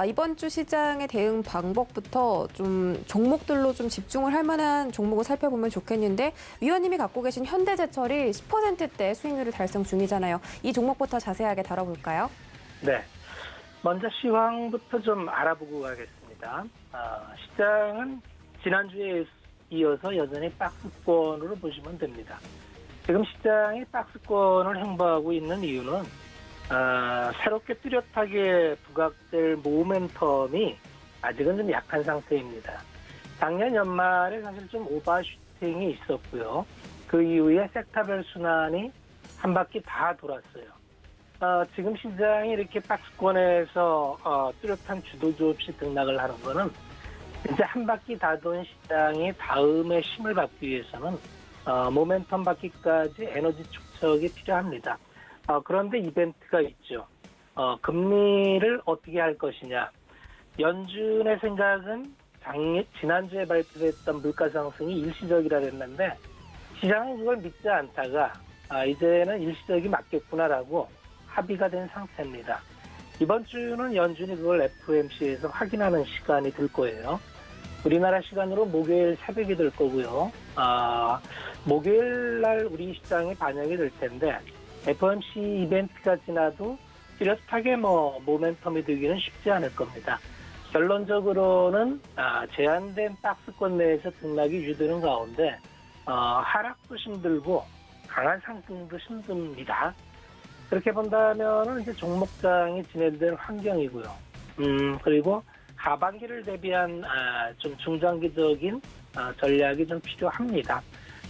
이번 주 시장의 대응 방법부터 좀 종목들로 좀 집중을 할 만한 종목을 살펴보면 좋겠는데 위원님이 갖고 계신 현대제철이 10%대 수익률을 달성 중이잖아요. 이 종목부터 자세하게 다뤄볼까요? 네, 먼저 시황부터 좀 알아보고 가겠습니다. 시장은 지난주에 이어서 여전히 박스권으로 보시면 됩니다. 지금 시장이 박스권을 행보하고 있는 이유는 새롭게 뚜렷하게 부각될 모멘텀이 아직은 좀 약한 상태입니다. 작년 연말에 사실 좀 오버슈팅이 있었고요. 그 이후에 섹터별 순환이 한 바퀴 다 돌았어요. 지금 시장이 이렇게 박스권에서 뚜렷한 주도주 없이 등락을 하는 거는 이제 한 바퀴 다 돈 시장이 다음에 힘을 받기 위해서는 모멘텀 받기까지 에너지 축적이 필요합니다. 그런데 이벤트가 있죠. 금리를 어떻게 할 것이냐. 연준의 생각은 지난주에 발표됐던 물가 상승이 일시적이라 했는데 시장은 그걸 믿지 않다가 이제는 일시적이 맞겠구나라고 합의가 된 상태입니다. 이번 주는 연준이 그걸 FOMC에서 확인하는 시간이 들 거예요. 우리나라 시간으로 목요일 새벽이 될 거고요. 목요일 날 우리 시장에 반영이 될 텐데 FOMC 이벤트가 지나도 뚜렷하게 모멘텀이 되기는 쉽지 않을 겁니다. 결론적으로는 제한된 박스권 내에서 등락이 유지되는 가운데 하락도 힘들고 강한 상승도 힘듭니다. 그렇게 본다면 이제 종목장이 진행된 환경이고요. 그리고 하반기를 대비한 좀 중장기적인 전략이 좀 필요합니다.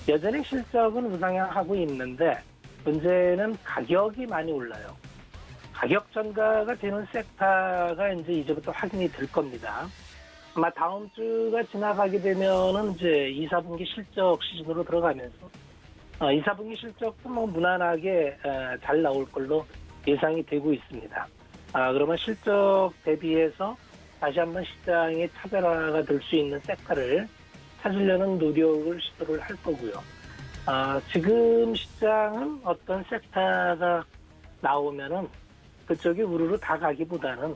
여전히 실적은 우상향하고 있는데 문제는 가격이 많이 올라요. 가격 전가가 되는 섹터가 이제부터 확인이 될 겁니다. 아마 다음 주가 지나가게 되면은 이제 2, 4분기 실적 시즌으로 들어가면서 2, 4분기 실적도 무난하게 잘 나올 걸로 예상이 되고 있습니다. 그러면 실적 대비해서 다시 한번 시장의 차별화가 될 수 있는 섹터를 찾으려는 노력을 시도를 할 거고요. 지금 시장은 어떤 섹터가 나오면은 그쪽이 우르르 다 가기보다는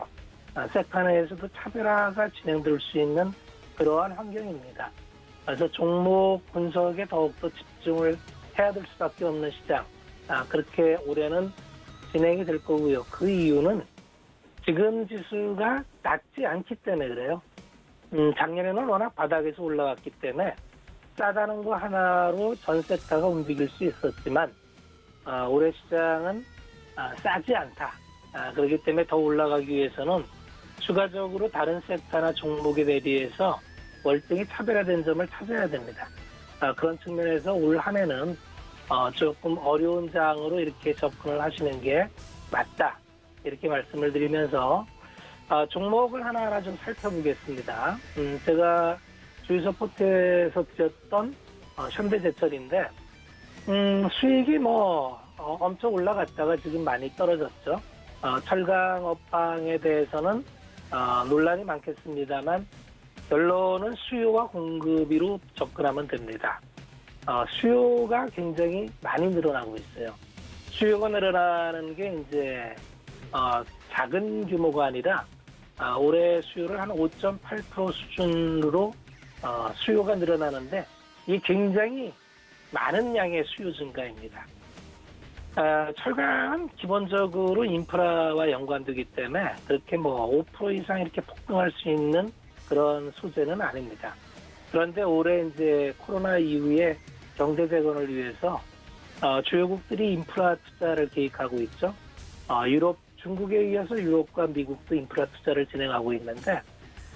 섹터 내에서도 차별화가 진행될 수 있는 그러한 환경입니다. 그래서 종목 분석에 더욱더 집중을 해야 될 수밖에 없는 시장. 그렇게 올해는 진행이 될 거고요. 그 이유는 지금 지수가 낮지 않기 때문에 그래요. 작년에는 워낙 바닥에서 올라갔기 때문에 싸다는 거 하나로 전 섹터가 움직일 수 있었지만 올해 시장은 싸지 않다. 그렇기 때문에 더 올라가기 위해서는 추가적으로 다른 섹터나 종목에 대비해서 월등히 차별화된 점을 찾아야 됩니다. 그런 측면에서 올 한 해는 조금 어려운 장으로 이렇게 접근을 하시는 게 맞다. 이렇게 말씀을 드리면서 종목을 하나하나 좀 살펴보겠습니다. 제가 주유소 포트에서 드렸던 현대제철인데 수익이 엄청 올라갔다가 지금 많이 떨어졌죠. 철강 업황에 대해서는 논란이 많겠습니다만 결론은 수요와 공급으로 접근하면 됩니다. 수요가 굉장히 많이 늘어나고 있어요. 수요가 늘어나는 게 이제 작은 규모가 아니라 올해 수요를 한 5.8% 수준으로 수요가 늘어나는데 이게 굉장히 많은 양의 수요 증가입니다. 철강은 기본적으로 인프라와 연관되기 때문에 그렇게 5% 이상 이렇게 폭등할 수 있는 그런 소재는 아닙니다. 그런데 올해 이제 코로나 이후에 경제 재건을 위해서 주요국들이 인프라 투자를 계획하고 있죠. 중국에 이어서 유럽과 미국도 인프라 투자를 진행하고 있는데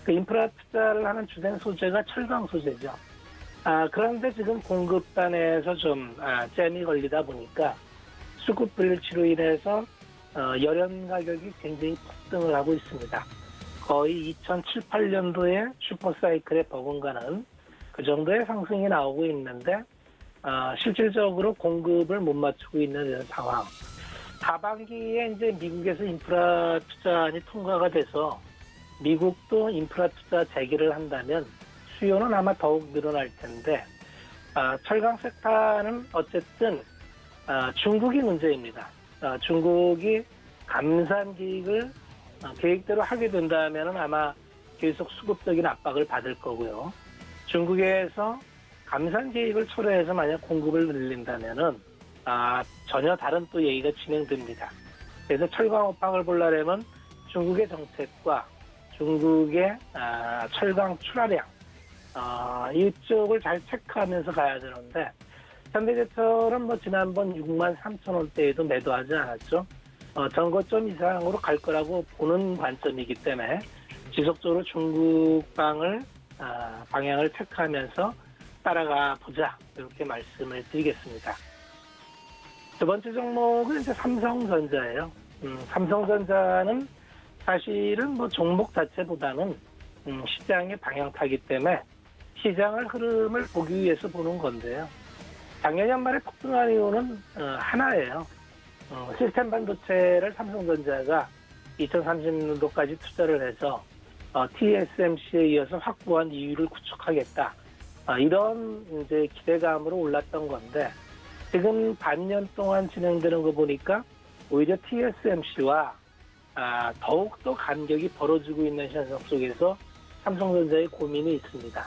그 인프라 투자를 하는 주된 소재가 철강 소재죠. 그런데 지금 공급단에서 좀 잼이 걸리다 보니까 수급 불일치로 인해서 열연 가격이 굉장히 폭등을 하고 있습니다. 거의 2007, 8년도에 슈퍼사이클에 버금가는 그 정도의 상승이 나오고 있는데 실질적으로 공급을 못 맞추고 있는 이런 상황. 하반기에 이제 미국에서 인프라 투자안이 통과가 돼서 미국도 인프라 투자 재개를 한다면 수요는 아마 더욱 늘어날 텐데 철강 섹터는 어쨌든 중국이 문제입니다. 중국이 감산 계획대로 하게 된다면 아마 계속 수급적인 압박을 받을 거고요. 중국에서 감산 계획을 철회해서 만약 공급을 늘린다면은 전혀 다른 또 얘기가 진행됩니다. 그래서 철강 업황을 보려면 중국의 정책과 중국의 철강 출하량 이쪽을 잘 체크하면서 가야 되는데 현대제철은 지난번 6만 3천 원대에도 매도하지 않았죠. 전고점 이상으로 갈 거라고 보는 관점이기 때문에 지속적으로 중국 방향을 체크하면서 따라가 보자 이렇게 말씀을 드리겠습니다. 두 번째 종목은 이제 삼성전자예요. 삼성전자는 사실은 뭐 종목 자체보다는 시장의 방향타기 때문에 시장을 흐름을 보기 위해서 보는 건데요. 작년 연말에 폭등한 이유는 하나예요. 시스템 반도체를 삼성전자가 2030년도까지 투자를 해서 TSMC에 이어서 확고한 이유를 구축하겠다. 이런 이제 기대감으로 올랐던 건데 지금 반년 동안 진행되는 거 보니까 오히려 TSMC와 더욱더 간격이 벌어지고 있는 현상 속에서 삼성전자의 고민이 있습니다.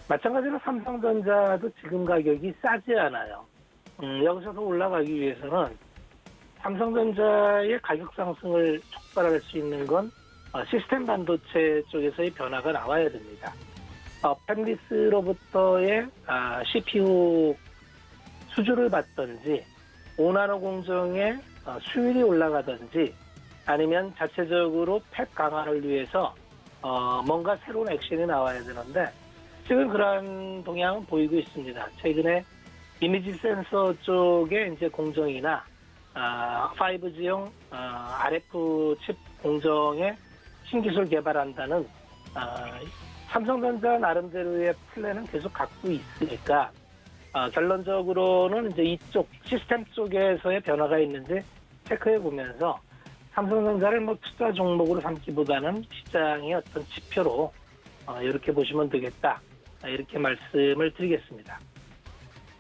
마찬가지로 삼성전자도 지금 가격이 싸지 않아요. 여기서도 올라가기 위해서는 삼성전자의 가격 상승을 촉발할 수 있는 건 시스템 반도체 쪽에서의 변화가 나와야 됩니다. 팹리스로부터의 CPU 수주를 받든지 5나노 공정의 수율이 올라가든지 아니면 자체적으로 팹 강화를 위해서 뭔가 새로운 액션이 나와야 되는데 지금 그러한 동향은 보이고 있습니다. 최근에 이미지 센서 쪽의 이제 공정이나 5G용 RF 칩 공정에 신기술 개발한다는 삼성전자 나름대로의 플랜은 계속 갖고 있으니까 결론적으로는 이제 이쪽 시스템 쪽에서의 변화가 있는지 체크해 보면서 삼성전자를 뭐 투자 종목으로 삼기보다는 시장의 어떤 지표로 이렇게 보시면 되겠다. 이렇게 말씀을 드리겠습니다.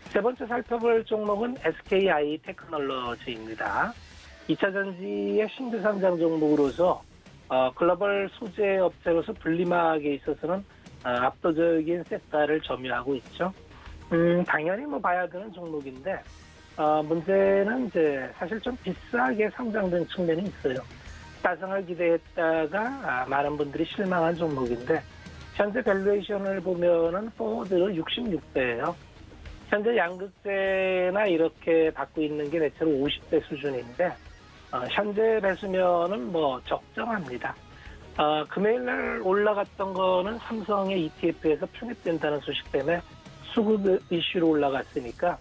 세 번째 살펴볼 종목은 SKI 테크놀로지입니다. 2차 전지의 신규 상장 종목으로서 글로벌 소재 업체로서 분리막에 있어서는 압도적인 섹터를 점유하고 있죠. 당연히 뭐 봐야 되는 종목인데 문제는 이제 사실 좀 비싸게 상장된 측면이 있어요. 따성을 기대했다가 많은 분들이 실망한 종목인데 현재 밸류에이션을 보면은 포워드로 66배예요. 현재 양극재나 이렇게 받고 있는 게 대체로 50배 수준인데 현재 배수면은 뭐 적정합니다. 금요일날 올라갔던 거는 삼성의 ETF에서 편입된다는 소식 때문에 수급 이슈로 올라갔으니까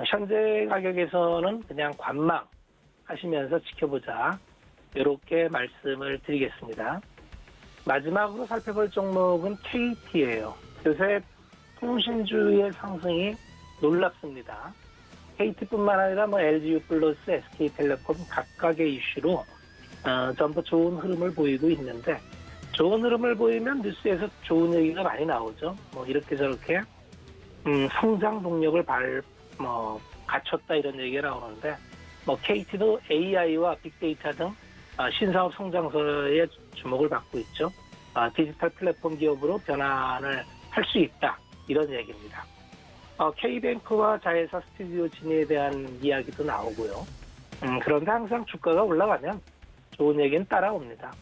현재 가격에서는 그냥 관망하시면서 지켜보자 이렇게 말씀을 드리겠습니다. 마지막으로 살펴볼 종목은 KT예요. 요새 통신주의 상승이 놀랍습니다. KT뿐만 아니라 뭐 LGU 플러스, SK텔레콤 각각의 이슈로 전부 좋은 흐름을 보이고 있는데 좋은 흐름을 보이면 뉴스에서 좋은 얘기가 많이 나오죠. 뭐 이렇게 저렇게 성장 동력을 갖췄다 이런 얘기가 나오는데 뭐 KT도 AI와 빅데이터 등 신사업 성장서에 주목을 받고 있죠. 디지털 플랫폼 기업으로 변환을 할 수 있다 이런 얘기입니다. K뱅크와 자회사 스튜디오 진입에 대한 이야기도 나오고요. 그런데 항상 주가가 올라가면 좋은 얘기는 따라옵니다.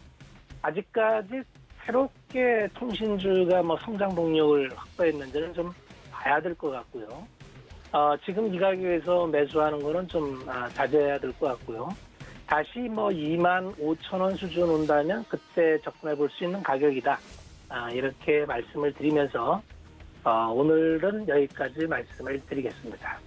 아직까지 새롭게 통신주가 뭐 성장 동력을 확보했는지는 좀 봐야 될 것 같고요. 지금 이 가격에서 매수하는 거는 좀 자제해야 될 것 같고요. 다시 뭐 25,000원 수준 온다면 그때 접근해 볼 수 있는 가격이다. 이렇게 말씀을 드리면서 오늘은 여기까지 말씀을 드리겠습니다.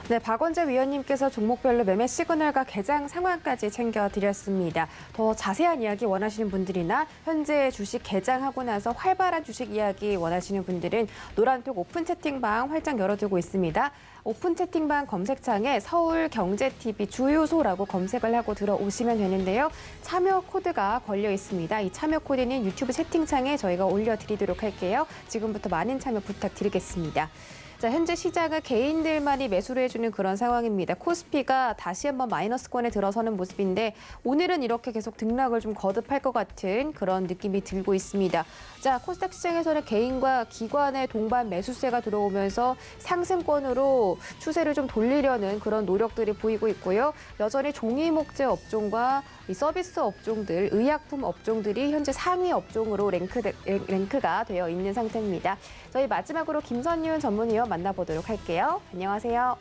네, 박원재 위원님께서 종목별로 매매 시그널과 개장 상황까지 챙겨드렸습니다. 더 자세한 이야기 원하시는 분들이나 현재 주식 개장하고 나서 활발한 주식 이야기 원하시는 분들은 노란톡 오픈 채팅방 활짝 열어두고 있습니다. 오픈 채팅방 검색창에 서울경제TV 주유소라고 검색을 하고 들어오시면 되는데요. 참여 코드가 걸려 있습니다. 이 참여 코드는 유튜브 채팅창에 저희가 올려드리도록 할게요. 지금부터 많은 참여 부탁드리겠습니다. 자, 현재 시장은 개인들만이 매수를 해주는 그런 상황입니다. 코스피가 다시 한번 마이너스권에 들어서는 모습인데 오늘은 이렇게 계속 등락을 좀 거듭할 것 같은 그런 느낌이 들고 있습니다. 자, 코스닥 시장에서는 개인과 기관의 동반 매수세가 들어오면서 상승권으로 추세를 좀 돌리려는 그런 노력들이 보이고 있고요. 여전히 종이 목재 업종과 이 서비스 업종들, 의약품 업종들이 현재 상위 업종으로 랭크가 되어 있는 상태입니다. 저희 마지막으로 김선윤 전문위원 만나보도록 할게요. 안녕하세요.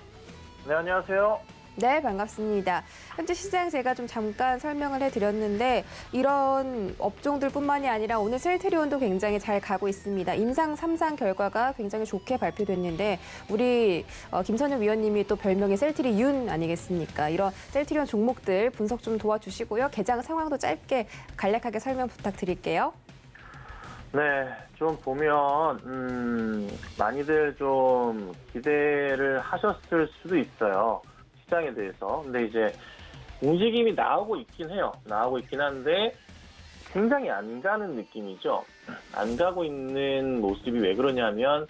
네, 안녕하세요. 네, 반갑습니다. 현재 시장 제가 좀 잠깐 설명을 해드렸는데 이런 업종들뿐만이 아니라 오늘 셀트리온도 굉장히 잘 가고 있습니다. 임상 3상 결과가 굉장히 좋게 발표됐는데 우리 김선영 위원님이 또 별명이 셀트리윤 아니겠습니까? 이런 셀트리온 종목들 분석 좀 도와주시고요. 개장 상황도 짧게 간략하게 설명 부탁드릴게요. 네, 좀 보면 많이들 좀 기대를 하셨을 수도 있어요. 시장에 대해서. 근데 이제 움직임이 나오고 있긴 해요. 나오고 있긴 한데 굉장히 안 가는 느낌이죠. 안 가고 있는 모습이 왜 그러냐면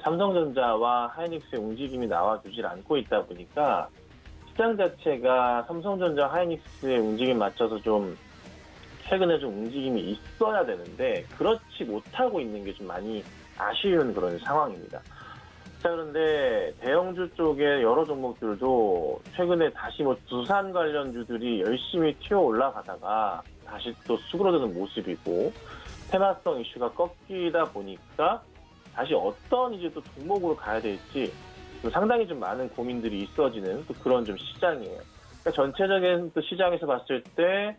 삼성전자와 하이닉스의 움직임이 나와주질 않고 있다 보니까 시장 자체가 삼성전자, 하이닉스의 움직임 맞춰서 좀 최근에 좀 움직임이 있어야 되는데 그렇지 못하고 있는 게 좀 많이 아쉬운 그런 상황입니다. 자, 그런데 대형주 쪽의 여러 종목들도 최근에 다시 두산 관련주들이 열심히 튀어 올라가다가 다시 또 수그러드는 모습이고 테마성 이슈가 꺾이다 보니까 다시 어떤 이제 또 종목으로 가야 될지 좀 상당히 좀 많은 고민들이 있어지는 또 그런 좀 시장이에요. 그러니까 전체적인 또 시장에서 봤을 때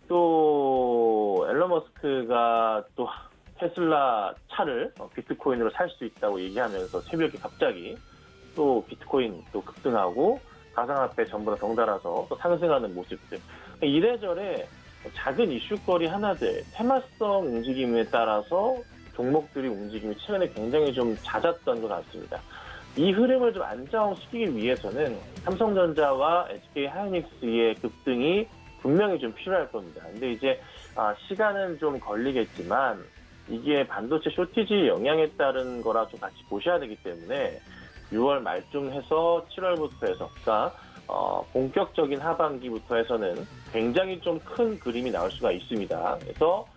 또 앨런 머스크가 또 테슬라 차를 비트코인으로 살 수 있다고 얘기하면서 새벽에 갑자기 또 비트코인 또 급등하고 가상화폐 전부 다 덩달아서 또 상승하는 모습들. 이래저래 작은 이슈거리 하나들, 테마성 움직임에 따라서 종목들이 움직임이 최근에 굉장히 좀 잦았던 것 같습니다. 이 흐름을 좀 안정시키기 위해서는 삼성전자와 SK 하이닉스의 급등이 분명히 좀 필요할 겁니다. 근데 이제 시간은 좀 걸리겠지만 이게 반도체 쇼티지 영향에 따른 거라 좀 같이 보셔야 되기 때문에 6월 말쯤 해서 7월부터 해서 그러니까 본격적인 하반기부터 해서는 굉장히 좀 큰 그림이 나올 수가 있습니다. 그래서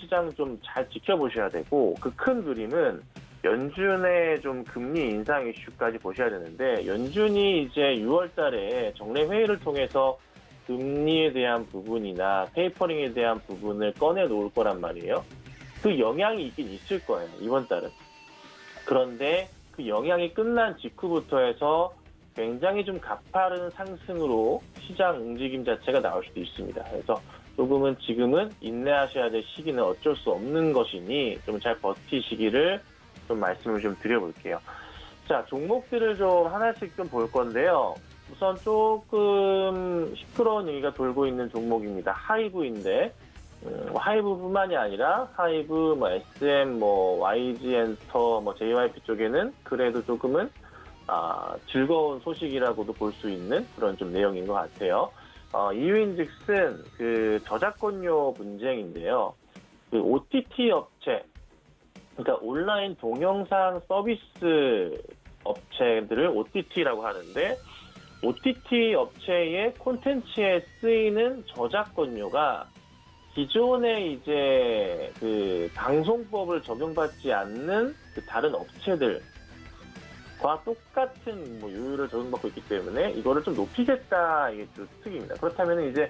시장 좀 잘 지켜보셔야 되고 그 큰 그림은 연준의 좀 금리 인상 이슈까지 보셔야 되는데 연준이 이제 6월 달에 정례 회의를 통해서 금리에 대한 부분이나 테이퍼링에 대한 부분을 꺼내 놓을 거란 말이에요. 그 영향이 있긴 있을 거예요, 이번 달은. 그런데 그 영향이 끝난 직후부터 해서 굉장히 좀 가파른 상승으로 시장 움직임 자체가 나올 수도 있습니다. 그래서 조금은 지금은 인내하셔야 될 시기는 어쩔 수 없는 것이니 좀 잘 버티시기를 좀 말씀을 좀 드려볼게요. 자, 종목들을 좀 하나씩 좀 볼 건데요. 우선 조금 시끄러운 얘기가 돌고 있는 종목입니다. 하이브인데 하이브뿐만이 아니라 하이브, SM, YG 엔터, JYP 쪽에는 그래도 조금은 즐거운 소식이라고도 볼 수 있는 그런 좀 내용인 것 같아요. 이유인즉슨 그 저작권료 분쟁인데요. 그 OTT 업체, 그러니까 온라인 동영상 서비스 업체들을 OTT라고 하는데 OTT 업체의 콘텐츠에 쓰이는 저작권료가 기존의 이제 그 방송법을 적용받지 않는 그 다른 업체들과 똑같은 요율을 적용받고 있기 때문에 이거를 좀 높이겠다 이게 좀 특입니다. 그렇다면 이제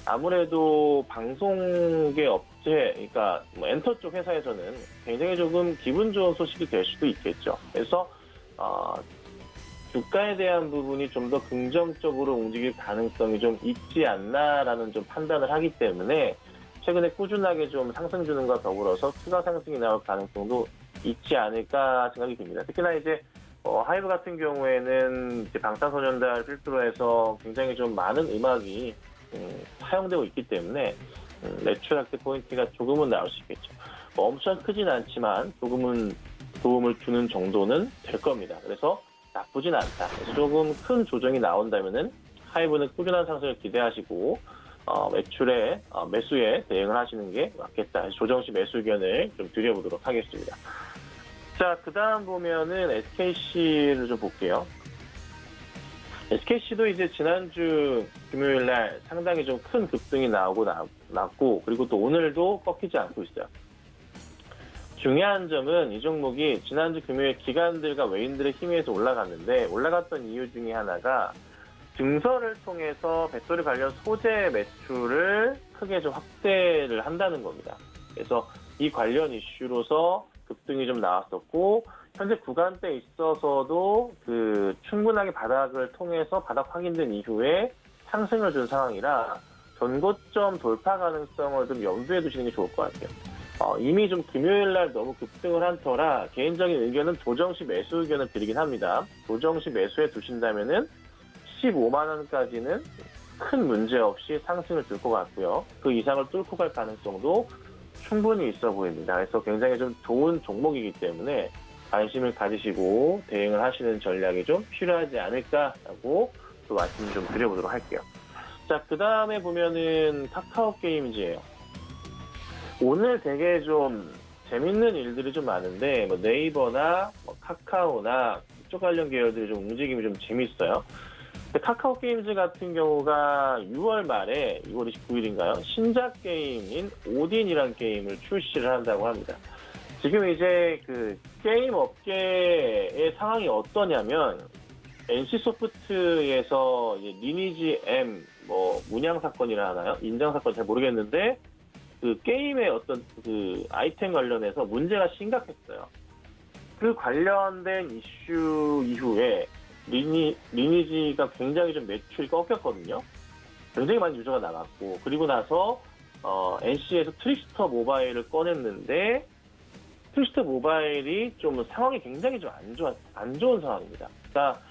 아무래도 방송계 업체, 그러니까 엔터 쪽 회사에서는 굉장히 조금 기분 좋은 소식이 될 수도 있겠죠. 그래서 주가에 대한 부분이 좀 더 긍정적으로 움직일 가능성이 좀 있지 않나라는 좀 판단을 하기 때문에 최근에 꾸준하게 좀 상승 주는 것과 더불어서 추가 상승이 나올 가능성도 있지 않을까 생각이 듭니다. 특히나 이제 하이브 같은 경우에는 이제 방탄소년단 필두로 해서 굉장히 좀 많은 음악이 사용되고 있기 때문에 매출 확대 포인트가 조금은 나올 수 있겠죠. 엄청 크진 않지만 조금은 도움을 주는 정도는 될 겁니다. 그래서 나쁘진 않다. 그래서 조금 큰 조정이 나온다면은 하이브는 꾸준한 상승을 기대하시고 매출에 매수에 대응을 하시는 게 맞겠다. 조정 시 매수 의견을 좀 드려보도록 하겠습니다. 자, 그 다음 보면은 SKC를 좀 볼게요. SKC도 이제 지난주 금요일 날 상당히 좀 큰 급등이 났고 그리고 또 오늘도 꺾이지 않고 있어요. 중요한 점은 이 종목이 지난주 금요일 기관들과 외인들의 힘에 의해서 올라갔는데 올라갔던 이유 중에 하나가 증설을 통해서 배터리 관련 소재 매출을 크게 좀 확대를 한다는 겁니다. 그래서 이 관련 이슈로서 급등이 좀 나왔었고 현재 구간대에 있어서도 그 충분하게 바닥을 통해서 바닥 확인된 이후에 상승을 준 상황이라 전고점 돌파 가능성을 좀 염두에 두시는 게 좋을 것 같아요. 이미 좀 금요일 날 너무 급등을 한 터라 개인적인 의견은 조정시 매수 의견을 드리긴 합니다. 조정시 매수에 두신다면은 15만 원까지는 큰 문제 없이 상승을 줄 것 같고요. 그 이상을 뚫고 갈 가능성도 충분히 있어 보입니다. 그래서 굉장히 좀 좋은 종목이기 때문에 관심을 가지시고 대응을 하시는 전략이 좀 필요하지 않을까라고 또 말씀 좀 드려보도록 할게요. 자, 그 다음에 보면은 카카오 게임즈예요. 오늘 되게 좀 재밌는 일들이 좀 많은데 뭐 네이버나 뭐 카카오나 이쪽 관련 계열들이 좀 움직임이 좀 재밌어요. 카카오 게임즈 같은 경우가 6월 말에 6월 29일인가요? 신작 게임인 오딘이라는 게임을 출시를 한다고 합니다. 지금 이제 그 게임 업계의 상황이 어떠냐면 NC소프트에서 리니지 M 뭐 문양 사건이라 하나요? 인장 사건 잘 모르겠는데 그 게임의 어떤 그 아이템 관련해서 문제가 심각했어요. 그 관련된 이슈 이후에 리니지가 굉장히 좀 매출이 꺾였거든요. 굉장히 많은 유저가 나갔고 그리고 나서 NC에서 트릭스터 모바일을 꺼냈는데 트릭스터 모바일이 좀 상황이 굉장히 좀 안 좋은 상황입니다. 그러니까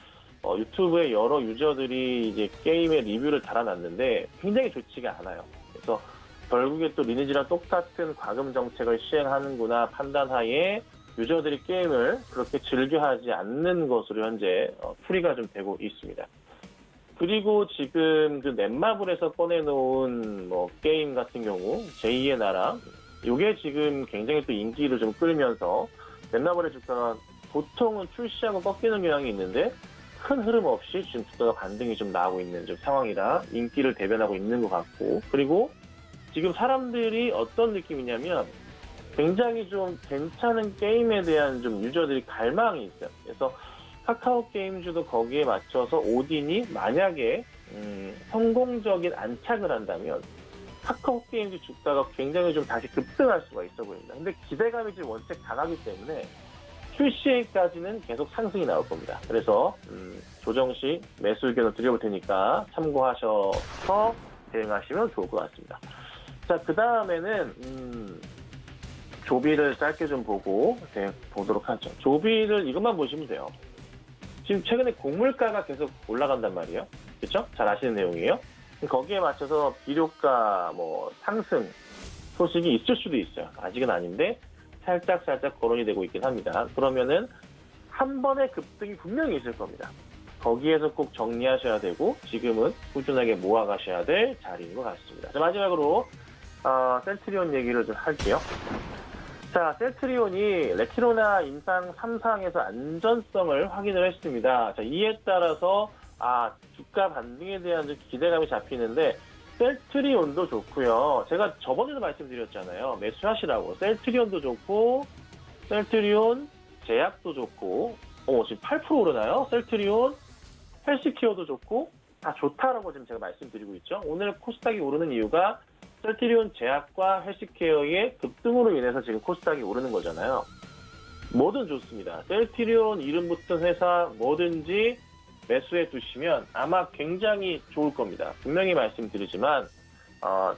유튜브에 여러 유저들이 이제 게임의 리뷰를 달아놨는데 굉장히 좋지가 않아요. 그래서 결국에 또 리니지랑 똑같은 과금 정책을 시행하는구나 판단하에 유저들이 게임을 그렇게 즐겨하지 않는 것으로 현재 풀이가 좀 되고 있습니다. 그리고 지금 그 넷마블에서 꺼내놓은 뭐 게임 같은 경우 제2의 나라 이게 지금 굉장히 또 인기를 좀 끌면서 넷마블의 주가가 보통은 출시하고 꺾이는 경향이 있는데 큰 흐름 없이 지금 주가가 반등이 좀 나오고 있는 좀 상황이라 인기를 대변하고 있는 것 같고 그리고 지금 사람들이 어떤 느낌이냐면 굉장히 좀 괜찮은 게임에 대한 좀 유저들이 갈망이 있어요. 그래서 카카오 게임즈도 거기에 맞춰서 오딘이 만약에 성공적인 안착을 한다면 카카오 게임즈 주가가 굉장히 좀 다시 급등할 수가 있어 보입니다. 근데 기대감이 지금 원체 강하기 때문에 출시까지는 계속 상승이 나올 겁니다. 그래서 조정 시 매수 의견을 드려볼 테니까 참고하셔서 대응하시면 좋을 것 같습니다. 자, 그 다음에는 조비를 짧게 좀 보고 보도록 하죠. 조비를 이것만 보시면 돼요. 지금 최근에 곡물가가 계속 올라간단 말이에요. 그렇죠? 잘 아시는 내용이에요. 거기에 맞춰서 비료가 뭐 상승 소식이 있을 수도 있어요. 아직은 아닌데 살짝 거론이 되고 있긴 합니다. 그러면은 한 번의 급등이 분명히 있을 겁니다. 거기에서 꼭 정리하셔야 되고 지금은 꾸준하게 모아가셔야 될 자리인 것 같습니다. 자, 마지막으로 셀트리온 얘기를 좀 할게요. 자, 셀트리온이 레티노나 임상 3상에서 안전성을 확인을 했습니다. 자, 이에 따라서 주가 반등에 대한 좀 기대감이 잡히는데 셀트리온도 좋고요. 제가 저번에도 말씀드렸잖아요. 매수하시라고. 셀트리온도 좋고 셀트리온 제약도 좋고 지금 8% 오르나요? 셀트리온 헬스케어도 좋고 다 좋다라고 지금 제가 말씀드리고 있죠. 오늘 코스닥이 오르는 이유가 셀트리온 제약과 헬스케어의 급등으로 인해서 지금 코스닥이 오르는 거잖아요. 뭐든 좋습니다. 셀트리온 이름 붙은 회사 뭐든지 매수해 두시면 아마 굉장히 좋을 겁니다. 분명히 말씀드리지만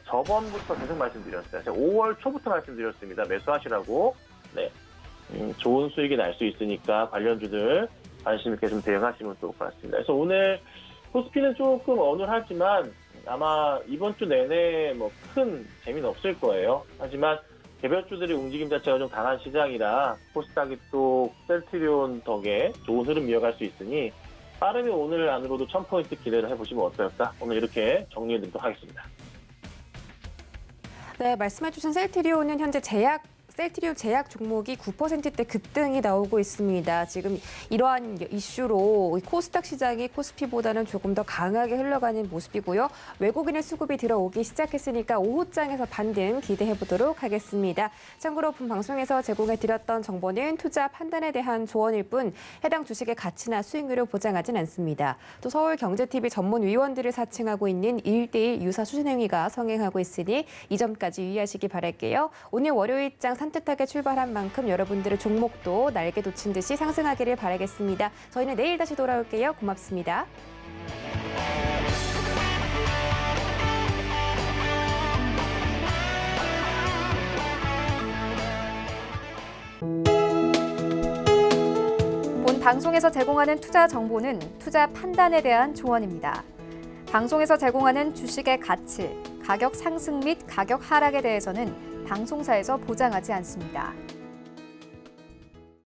저번부터 계속 말씀드렸어요. 제가 5월 초부터 말씀드렸습니다. 매수하시라고. 네, 좋은 수익이 날 수 있으니까 관련주들 관심 있게 좀 대응하시면 좋을 것 같습니다. 그래서 오늘 코스피는 조금 어눌하지만 아마 이번 주 내내 뭐 큰 재미는 없을 거예요. 하지만 개별주들의 움직임 자체가 좀 강한 시장이라 코스닥이 또 셀트리온 덕에 좋은 흐름 이어갈 수 있으니 빠르면 오늘 안으로도 1000포인트 기대를 해보시면 어떨까? 오늘 이렇게 정리해드리도록 하겠습니다. 네, 말씀해주신 셀트리온은 현재 셀트리온 제약 종목이 9%대 급등이 나오고 있습니다. 지금 이러한 이슈로 코스닥 시장이 코스피보다는 조금 더 강하게 흘러가는 모습이고요. 외국인의 수급이 들어오기 시작했으니까 오후장에서 반등 기대해보도록 하겠습니다. 참고로 본 방송에서 제공해드렸던 정보는 투자 판단에 대한 조언일 뿐 해당 주식의 가치나 수익률을 보장하진 않습니다. 또 서울경제TV 전문위원들을 사칭하고 있는 1:1 유사 수신행위가 성행하고 있으니 이 점까지 유의하시기 바랄게요. 오늘 월요일장 산뜻하게 출발한 만큼 여러분들의 종목도 날개 돋친 듯이 상승하기를 바라겠습니다. 저희는 내일 다시 돌아올게요. 고맙습니다. 본 방송에서 제공하는 투자 정보는 투자 판단에 대한 조언입니다. 방송에서 제공하는 주식의 가치, 가격 상승 및 가격 하락에 대해서는 방송사에서 보장하지 않습니다.